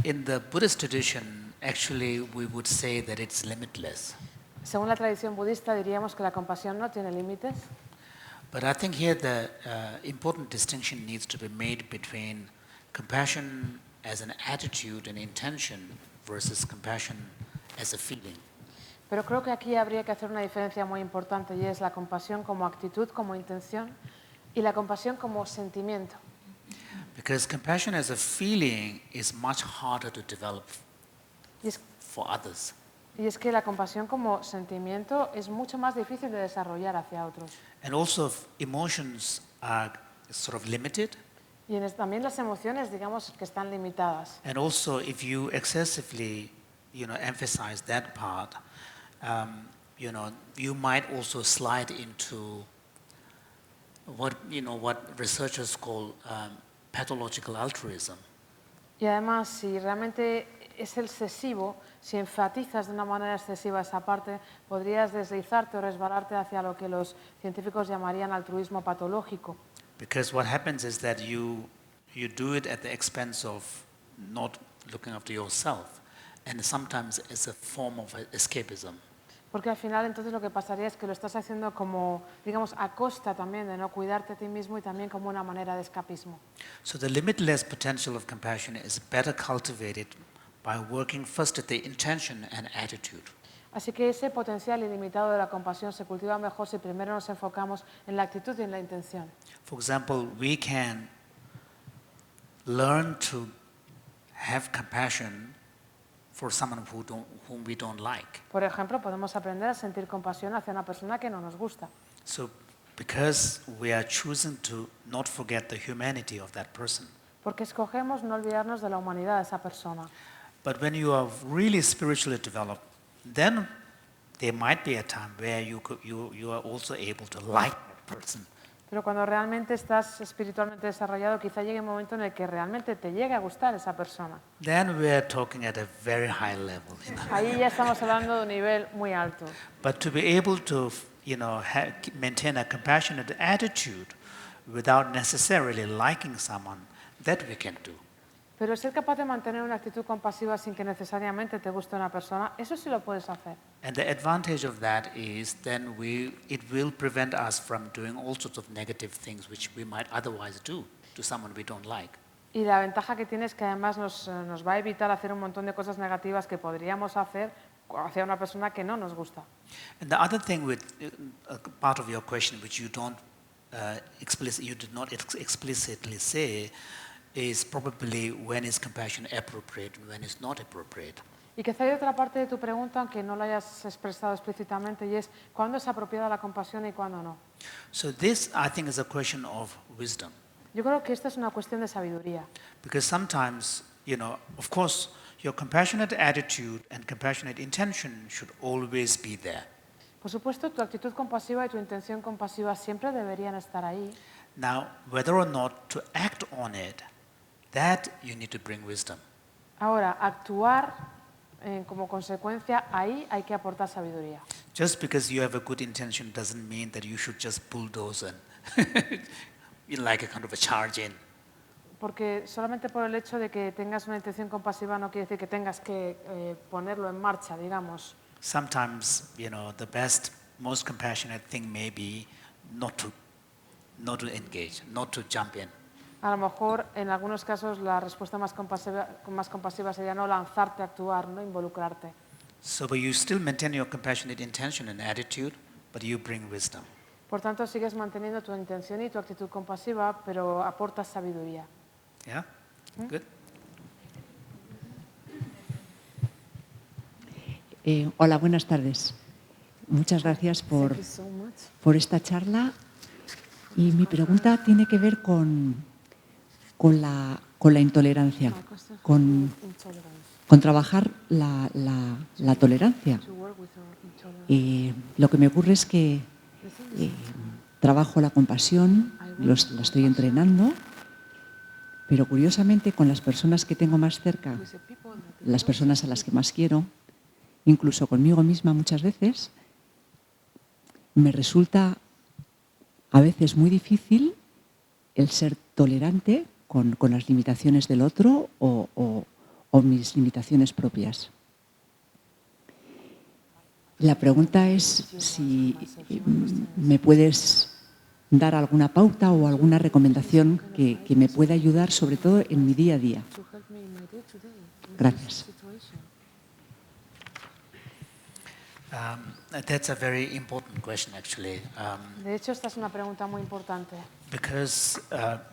In the Buddhist tradition, actually, we would say that it's limitless. Según la tradición budista diríamos que la compasión no tiene límites, But I think here the important distinction needs to be made between compassion as an attitude and intention versus compassion as a feeling. pero creo que aquí habría que hacer una diferencia muy importante y es la compasión como actitud, como intención y la compasión como sentimiento. Because compassion as a feeling is much harder to develop Y es, for others. y es que la compasión como sentimiento es mucho más difícil de desarrollar hacia otros. And also emotions are sort of limited. Y también las emociones, digamos, que están limitadas. And also if you excessively, emphasize that part, you might also slide into what researchers call pathological altruism. Y además, si realmente es excesivo, si enfatizas de una manera excesiva esa parte, podrías deslizarte o resbalarte hacia lo que los científicos llamarían altruismo patológico. Because what happens is that you do it at the expense of not looking after yourself, and sometimes it's a form of escapism. Porque al final entonces lo que pasaría es que lo estás haciendo como, digamos, a costa también de no cuidarte a ti mismo y también como una manera de escapismo. So the limitless potential of compassion is better cultivated by working first at the intention and attitude. Así que ese potencial ilimitado de la compasión se cultiva mejor si primero nos enfocamos en la actitud y en la intención. For example, we can learn to have compassion for someone whom we don't like. Por ejemplo, podemos aprender a sentir compasión hacia una persona que no nos gusta. So because we are choosing to not forget the humanity of that person. Porque escogemos no olvidarnos de la humanidad de esa persona. But when you are really spiritually developed, then there might be a time where you are also able to like that person. Pero cuando realmente estás espiritualmente desarrollado, quizá llegue un momento en el que realmente te llegue a gustar esa persona. Then we are talking at a very high level. Ahí ya estamos hablando de un nivel muy alto. But to be able to, maintain a compassionate attitude without necessarily liking someone, that we can do. Pero ser capaz de mantener una actitud compasiva sin que necesariamente te guste una persona, eso sí lo puedes hacer. And the advantage of that is then it will prevent us from doing all sorts of negative things which we might otherwise do to someone we don't like. Y la ventaja que tiene es que además nos va a evitar hacer un montón de cosas negativas que podríamos hacer hacia una persona que no nos gusta. And the other thing with part of your question which you did not explicitly say is probably when is compassion appropriate and when is not appropriate. Y quizá hay otra parte de tu pregunta, aunque no lo hayas expresado explícitamente, y es ¿cuándo es apropiada la compasión y cuándo no? So this, I think, is a question of wisdom. Yo creo que esta es una cuestión de sabiduría. Because sometimes, of course, your compassionate attitude and compassionate intention should always be there. Por supuesto, tu actitud compasiva y tu intención compasiva siempre deberían estar ahí. Now, whether or not to act on it, that you need to bring wisdom. Ahora, actuar como consecuencia, ahí hay que aportar sabiduría. Just because you have a good intention doesn't mean that you should just bulldoze and like a kind of a charge in. Porque solamente por el hecho de que tengas una intención compasiva no quiere decir que tengas que ponerlo en marcha, digamos. Sometimes, the best, most compassionate thing may be not to engage, not to jump in. A lo mejor, en algunos casos, la respuesta más compasiva sería no lanzarte a actuar, no involucrarte. So, but you still maintain your compassionate intention and attitude, but you bring wisdom. Por tanto, sigues manteniendo tu intención y tu actitud compasiva, pero aportas sabiduría. Yeah? Good. Hola, buenas tardes. Muchas gracias por esta charla. Y mi pregunta tiene que ver con la intolerancia, con trabajar la tolerancia. Lo que me ocurre es que trabajo la compasión, la estoy entrenando, pero curiosamente con las personas que tengo más cerca, las personas a las que más quiero, incluso conmigo misma muchas veces, me resulta a veces muy difícil el ser tolerante con las limitaciones del otro o mis limitaciones propias. La pregunta es si me puedes dar alguna pauta o alguna recomendación que me pueda ayudar, sobre todo en mi día a día. Gracias. That's a very important question, actually. De hecho, esta es una pregunta muy importante. Because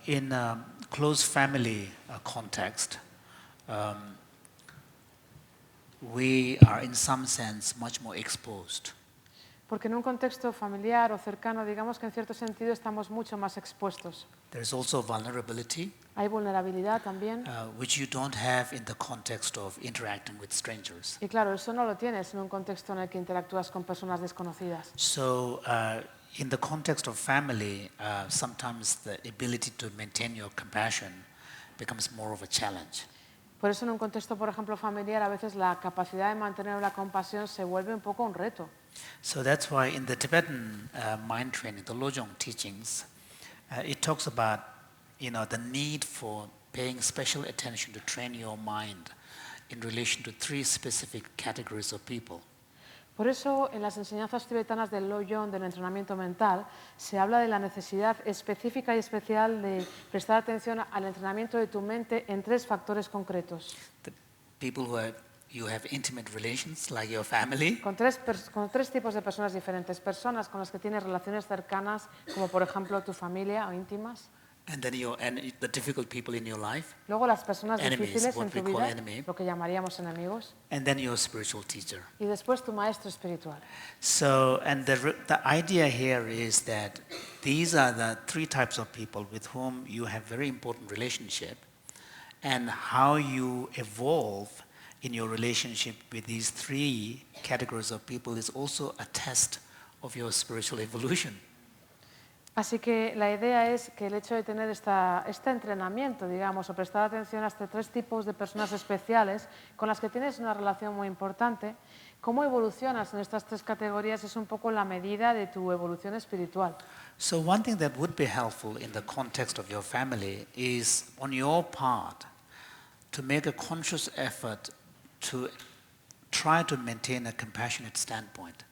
in a close family context, we are in some sense much more exposed. Porque en un contexto familiar o cercano, digamos que en cierto sentido estamos mucho más expuestos. There's also vulnerability, Hay vulnerabilidad también. which you don't have in the context of interacting with strangers. Y claro, eso no lo tienes en un contexto en el que interactúas con personas desconocidas. So in the context of family, sometimes the ability to maintain your compassion becomes more of a challenge. Por eso en un contexto, por ejemplo, familiar, a veces la capacidad de mantener la compasión se vuelve un poco un reto. So that's why in the Tibetan mind training, the Lojong teachings, it talks about the need for paying special attention to train your mind in relation to 3 specific categories of people. Por eso, en las enseñanzas tibetanas del Lojong, del entrenamiento mental, se habla de la necesidad específica y especial de prestar atención al entrenamiento de tu mente en 3 factores concretos. The people you have intimate relations, like your family. Con tres tipos de personas diferentes. Personas con las que tienes relaciones cercanas, como por ejemplo tu familia o íntimas. And then the difficult people in your life. Luego las personas Enemies, difíciles what en tu we call vida, enemy. lo que llamaríamos enemigos. And then your spiritual teacher. Y después tu maestro espiritual. So, and the idea here is that these are the 3 types of people with whom you have very important relationship, and how you evolve in your relationship with these 3 categories of people is also a test of your spiritual evolution. Así que la idea es que el hecho de tener este entrenamiento, digamos, o prestar atención a estos 3 tipos de personas especiales con las que tienes una relación muy importante, cómo evolucionas en estas 3 categorías es un poco la medida de tu evolución espiritual. So one thing that would be helpful in the context of your family is, on your part, to make a conscious effort to try to maintain a compassionate standpoint.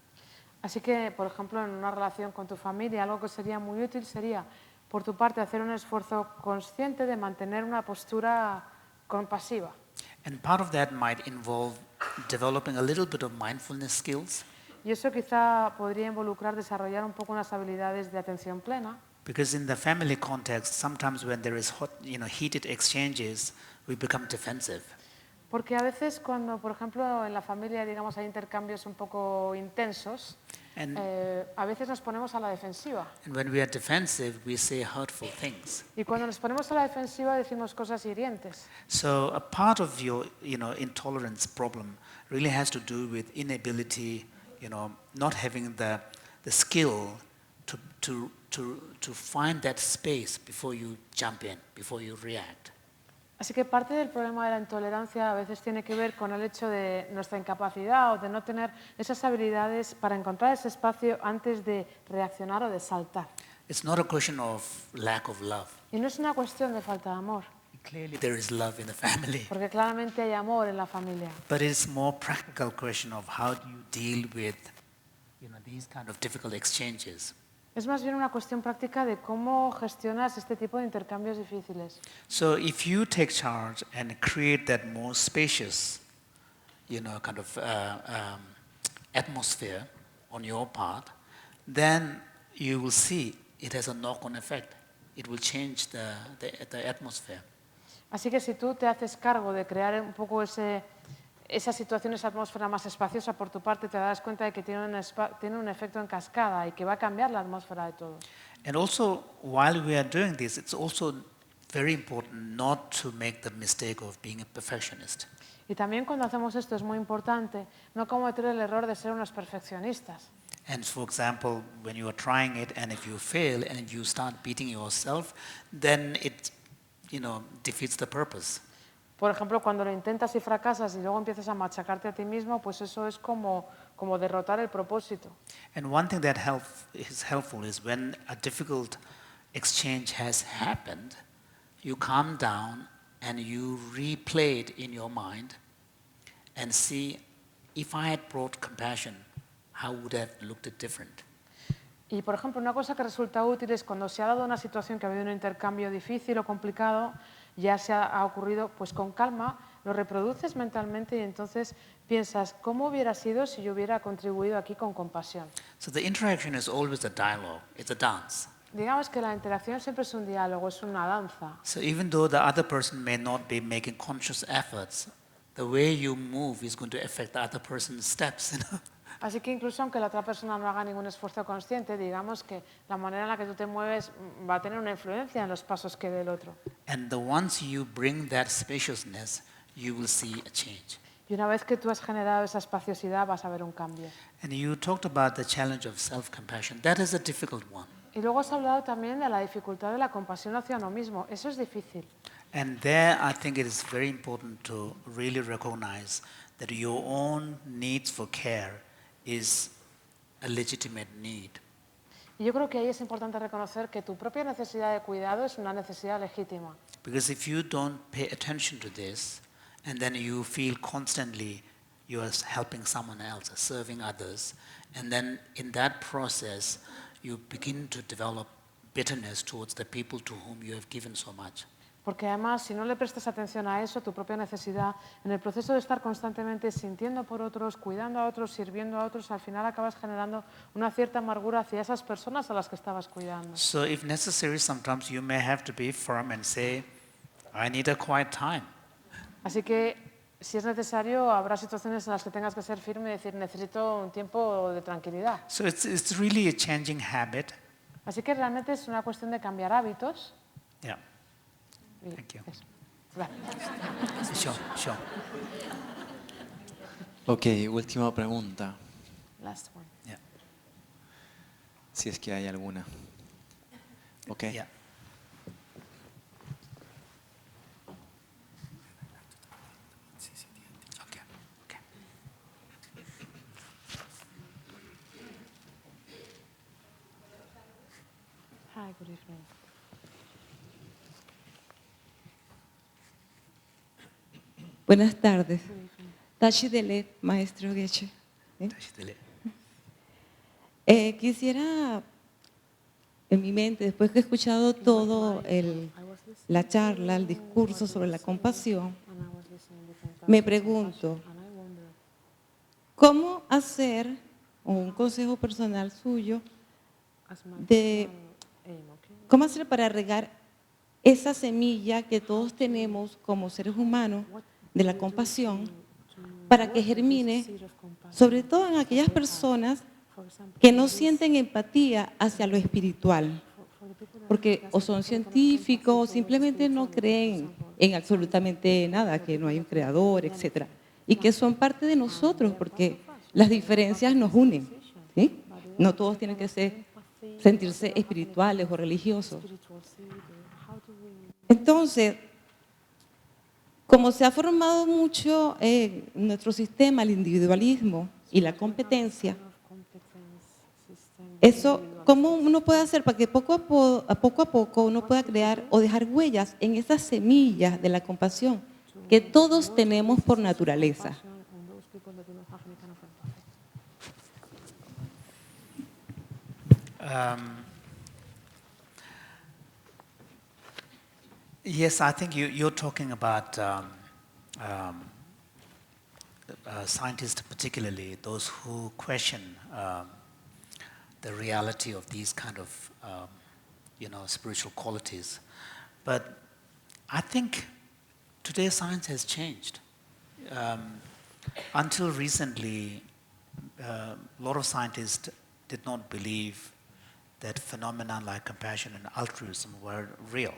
Así que, por ejemplo, en una relación con tu familia, algo que sería muy útil sería, por tu parte, hacer un esfuerzo consciente de mantener una postura compasiva. And part of that might involve developing a little bit of mindfulness skills, Y eso quizá podría involucrar desarrollar un poco unas habilidades de atención plena, because in the family context, sometimes when there is heated exchanges, we become defensive. porque a veces cuando, por ejemplo, en la familia, digamos, hay intercambios un poco intensos, And, a veces nos ponemos a la defensiva. and when we are defensive, we say hurtful things. Y cuando nos ponemos a la defensiva decimos cosas hirientes. So a part of your intolerance problem really has to do with inability, not having the skill to find that space before you jump in, before you react. Así que parte del problema de la intolerancia a veces tiene que ver con el hecho de nuestra incapacidad o de no tener esas habilidades para encontrar ese espacio antes de reaccionar o de saltar. It's not a question of lack of love. Y no es una cuestión de falta de amor, Clearly there is love in the family. porque claramente hay amor en la familia. But it's more practical question of how do you deal with these kind of difficult exchanges. Es más bien una cuestión práctica de cómo gestionas este tipo de intercambios difíciles. So if you take charge and create that more spacious, kind of atmosphere on your part, then you will see it has a knock-on effect. It will change the atmosphere. Así que si tú te haces cargo de crear un poco esa situación, esa atmósfera más espaciosa por tu parte, te das cuenta de que tiene un efecto en cascada y que va a cambiar la atmósfera de todos. And also, while we are doing this, it's also very important not to make the mistake of being a perfectionist. Y también cuando hacemos esto es muy importante no cometer el error de ser unos perfeccionistas. And for example, when you are trying it and if you fail and if you start beating yourself, then it, defeats the purpose. Por ejemplo, cuando lo intentas y fracasas y luego empiezas a machacarte a ti mismo, pues eso es como derrotar el propósito. And one thing that is helpful is when a difficult exchange has happened, you calm down and you replay it in your mind and see, if I had brought compassion, how would I have looked it different? Y, por ejemplo, una cosa que resulta útil es cuando se ha dado una situación que ha habido un intercambio difícil o complicado, ya se ha ocurrido, pues con calma, lo reproduces mentalmente y entonces piensas, ¿cómo hubiera sido si yo hubiera contribuido aquí con compasión? So the interaction is always a dialogue, it's a dance. Digamos que la interacción siempre es un diálogo, es una danza. So even though the other person may not be making conscious efforts, the way you move is going to affect the other person's steps. Así que incluso aunque la otra persona no haga ningún esfuerzo consciente, digamos que la manera en la que tú te mueves va a tener una influencia en los pasos que dé el otro. And once you bring that spaciousness, you will see a change. Y una vez que tú has generado esa espaciosidad, vas a ver un cambio. And you talked about the challenge of self-compassion. That is a difficult one. Y luego has hablado también de la dificultad de la compasión hacia uno mismo. Eso es difícil. And there I think it is very important to really recognize that your own needs for care is a legitimate need. Y yo creo que ahí es importante reconocer que tu propia necesidad de cuidado es una necesidad legítima. Because if you don't pay attention to this, and then you feel constantly you are helping someone else, serving others, and then in that process you begin to develop bitterness towards the people to whom you have given so much. Porque además, si no le prestas atención a eso, tu propia necesidad, en el proceso de estar constantemente sintiendo por otros, cuidando a otros, sirviendo a otros, al final acabas generando una cierta amargura hacia esas personas a las que estabas cuidando. So if necessary, sometimes you may have to be firm and say, I need a quiet time. Así que, si es necesario, habrá situaciones en las que tengas que ser firme y decir, necesito un tiempo de tranquilidad. So it's really a changing habit. Así que realmente es una cuestión de cambiar hábitos. Yeah. Y Thank you. eso. Vale. Sure. Ok, última pregunta, Last one. Yeah. si es que hay alguna. Ok. Yeah. Okay. Hi, good evening. Buenas tardes. Tashi Delet, maestro Geshe. Quisiera, en mi mente, después que he escuchado todo la charla, el discurso sobre la compasión, me pregunto, ¿cómo hacer, o un consejo personal suyo, cómo hacer para regar esa semilla que todos tenemos como seres humanos de la compasión para que germine, sobre todo en aquellas personas que no sienten empatía hacia lo espiritual, porque o son científicos o simplemente no creen en absolutamente nada, que no hay un creador, etcétera, y que son parte de nosotros porque las diferencias nos unen, ¿sí? No todos tienen que sentirse espirituales o religiosos. Entonces, como se ha formado mucho en nuestro sistema el individualismo y la competencia, eso, ¿cómo uno puede hacer para que poco a poco uno pueda crear o dejar huellas en esas semillas de la compasión que todos tenemos por naturaleza? Yes, I think you're talking about scientists, particularly those who question the reality of these kind of spiritual qualities. But I think today's science has changed. Until recently, a lot of scientists did not believe that phenomena like compassion and altruism were real.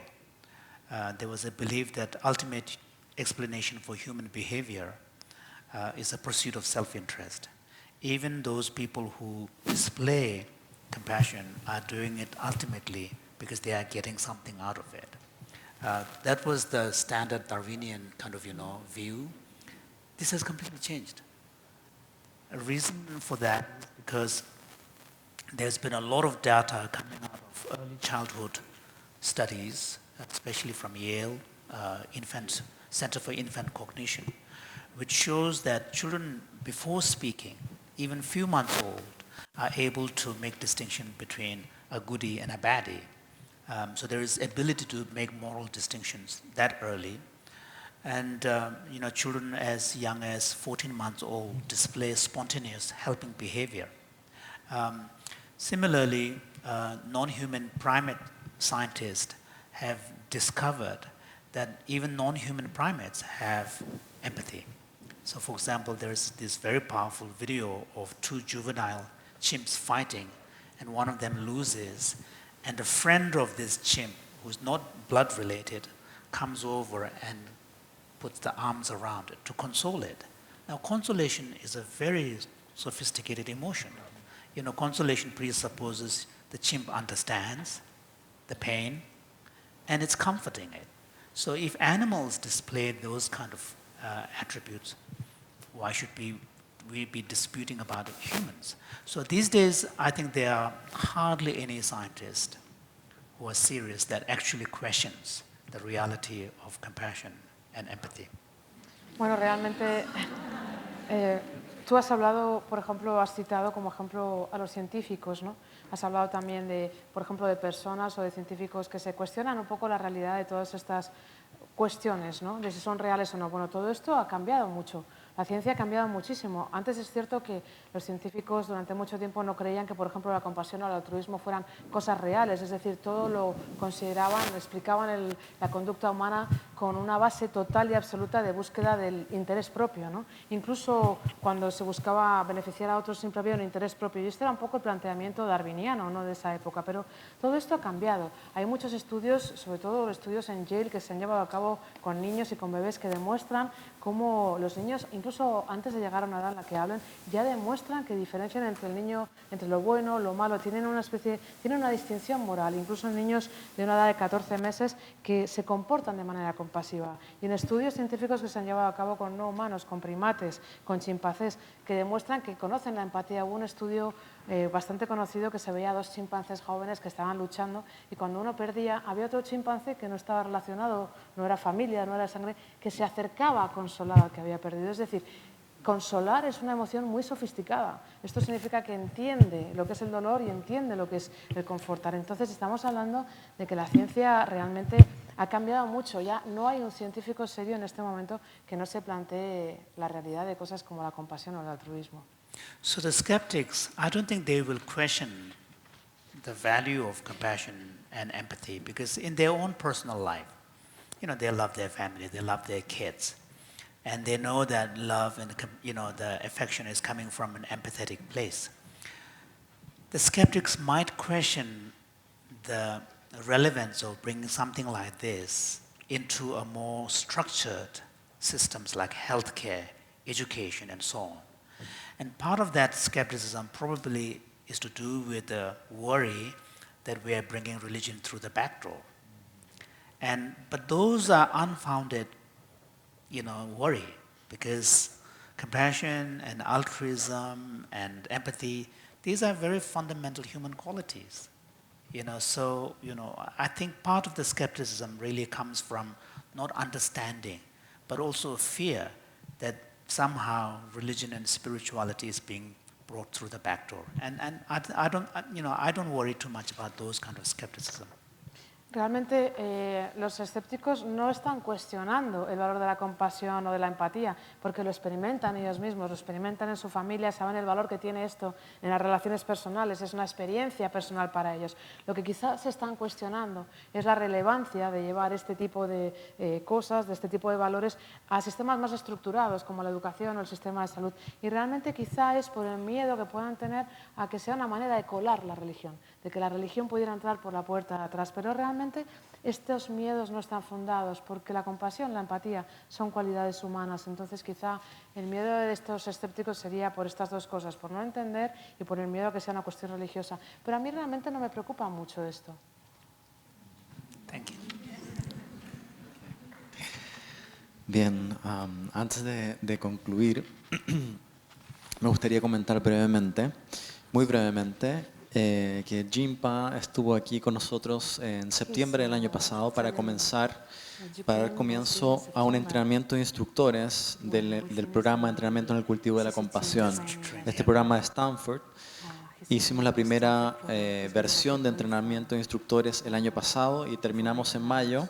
There was a belief that ultimate explanation for human behavior is a pursuit of self-interest. Even those people who display compassion are doing it ultimately because they are getting something out of it. That was the standard Darwinian kind of view. This has completely changed. A reason for that is because there's been a lot of data coming out of early childhood studies, especially from Yale Center for Infant Cognition, which shows that children before speaking, even few months old, are able to make distinction between a goodie and a baddie. So there is ability to make moral distinctions that early. And children as young as 14 months old display spontaneous helping behavior. Similarly, non-human primate scientists have discovered that even non-human primates have empathy. So for example, there's this very powerful video of two juvenile chimps fighting, and one of them loses, and a friend of this chimp, who's not blood related, comes over and puts the arms around it to console it. Now, consolation is a very sophisticated emotion. Consolation presupposes the chimp understands the pain, and it's comforting it. So if animals display those kind of attributes, why should we be disputing about humans? So these days, I think there are hardly any scientists who are serious that actually questions the reality of compassion and empathy. Bueno, realmente tú has hablado, por ejemplo, has citado como ejemplo a los científicos, ¿no? Has hablado también de, por ejemplo, de personas o de científicos que se cuestionan un poco la realidad de todas estas cuestiones, ¿no? De si son reales o no. Bueno, todo esto ha cambiado mucho. La ciencia ha cambiado muchísimo. Antes es cierto que los científicos durante mucho tiempo no creían que, por ejemplo, la compasión o el altruismo fueran cosas reales, es decir, todo lo consideraban, explicaban la conducta humana con una base total y absoluta de búsqueda del interés propio, ¿no? Incluso cuando se buscaba beneficiar a otros siempre había un interés propio, y este era un poco el planteamiento darwiniano, ¿no?, de esa época, pero todo esto ha cambiado. Hay muchos estudios, sobre todo estudios en Yale, que se han llevado a cabo con niños y con bebés, que demuestran cómo los niños, incluso antes de llegar a una edad en la que hablen, ya demuestran que diferencian entre el niño, entre lo bueno, lo malo, tienen una distinción moral, incluso en niños de una edad de 14 meses que se comportan de manera compasiva. Y en estudios científicos que se han llevado a cabo con no humanos, con primates, con chimpancés, que demuestran que conocen la empatía. Hubo un estudio bastante conocido que se veía a 2 chimpancés jóvenes que estaban luchando y cuando uno perdía, había otro chimpancé que no estaba relacionado, no era familia, no era sangre, que se acercaba a consolar al que había perdido. Es decir, consolar es una emoción muy sofisticada. Esto significa que entiende lo que es el dolor y entiende lo que es el confortar. Entonces estamos hablando de que la ciencia realmente ha cambiado mucho. Ya no hay un científico serio en este momento que no se plantee la realidad de cosas como la compasión o el altruismo. So the skeptics, I don't think they will question the value of compassion and empathy because in their own personal life, they love their family, they love their kids. And they know that love and the affection is coming from an empathetic place. The skeptics might question the relevance of bringing something like this into a more structured systems like healthcare, education, and so on. And part of that skepticism probably is to do with the worry that we are bringing religion through the back door. But those are unfounded worry, because compassion and altruism and empathy, these are very fundamental human qualities. So I think part of the skepticism really comes from not understanding, but also a fear that somehow religion and spirituality is being brought through the back door. And I don't worry too much about those kind of skepticism. Realmente los escépticos no están cuestionando el valor de la compasión o de la empatía, porque lo experimentan ellos mismos, lo experimentan en su familia, saben el valor que tiene esto en las relaciones personales, es una experiencia personal para ellos. Lo que quizás se están cuestionando es la relevancia de llevar este tipo de cosas, de este tipo de valores, a sistemas más estructurados como la educación o el sistema de salud. Y realmente quizá es por el miedo que puedan tener a que sea una manera de colar la religión, de que la religión pudiera entrar por la puerta de atrás, pero realmente estos miedos no están fundados porque la compasión, la empatía son cualidades humanas. Entonces quizá el miedo de estos escépticos sería por estas dos cosas, por no entender y por el miedo a que sea una cuestión religiosa. Pero a mí realmente no me preocupa mucho esto. Thank you. Bien, antes de concluir, me gustaría comentar brevemente, muy brevemente, que Jinpa estuvo aquí con nosotros en septiembre del año pasado para dar comienzo a un entrenamiento de instructores del programa de entrenamiento en el cultivo de la compasión. Este programa de Stanford. Hicimos la primera versión de entrenamiento de instructores el año pasado y terminamos en mayo,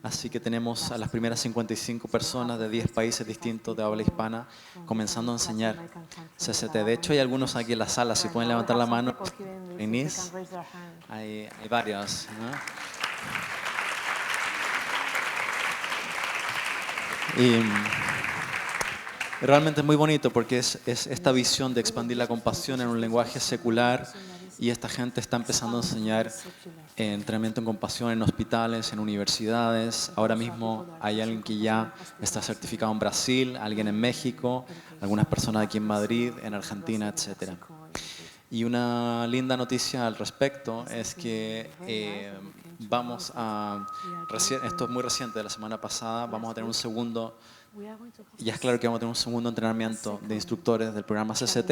así que tenemos a las primeras 55 personas de 10 países distintos de habla hispana comenzando a enseñar CCT. De hecho, hay algunos aquí en la sala, si pueden levantar la mano. Inés, hay varios, ¿no? Y realmente es muy bonito porque es esta visión de expandir la compasión en un lenguaje secular y esta gente está empezando a enseñar entrenamiento en compasión en hospitales, en universidades. Ahora mismo hay alguien que ya está certificado en Brasil, alguien en México, algunas personas aquí en Madrid, en Argentina, etc. Y una linda noticia al respecto es que vamos a, esto es muy reciente, de la semana pasada, vamos a tener un segundo. Ya es claro que vamos a tener un segundo entrenamiento de instructores del programa CCT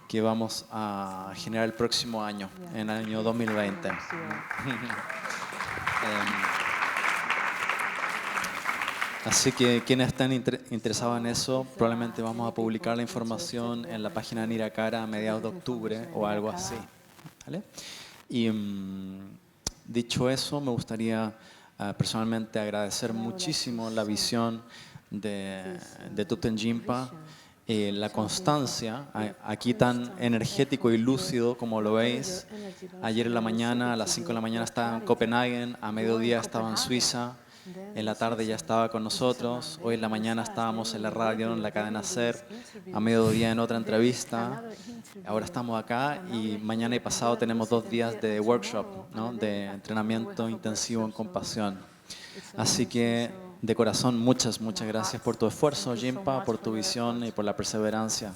que vamos a generar el próximo año, en el año 2020. Así que quienes estén interesados en eso, probablemente vamos a publicar la información en la página de Niracara a mediados de octubre o algo así. ¿Vale? Y dicho eso, me gustaría personalmente agradecer muchísimo la visión de Thupten Jinpa, la constancia, aquí tan energético y lúcido como lo veis. Ayer en la mañana, a las 5 de la mañana estaba en Copenhague, a mediodía estaba en Suiza, en la tarde ya estaba con nosotros, hoy en la mañana estábamos en la radio, en la cadena SER, a mediodía en otra entrevista, ahora estamos acá y mañana y pasado tenemos 2 días de workshop, ¿no? De entrenamiento intensivo en compasión. Así que de corazón muchas gracias por tu esfuerzo, Jinpa, por tu visión y por la perseverancia.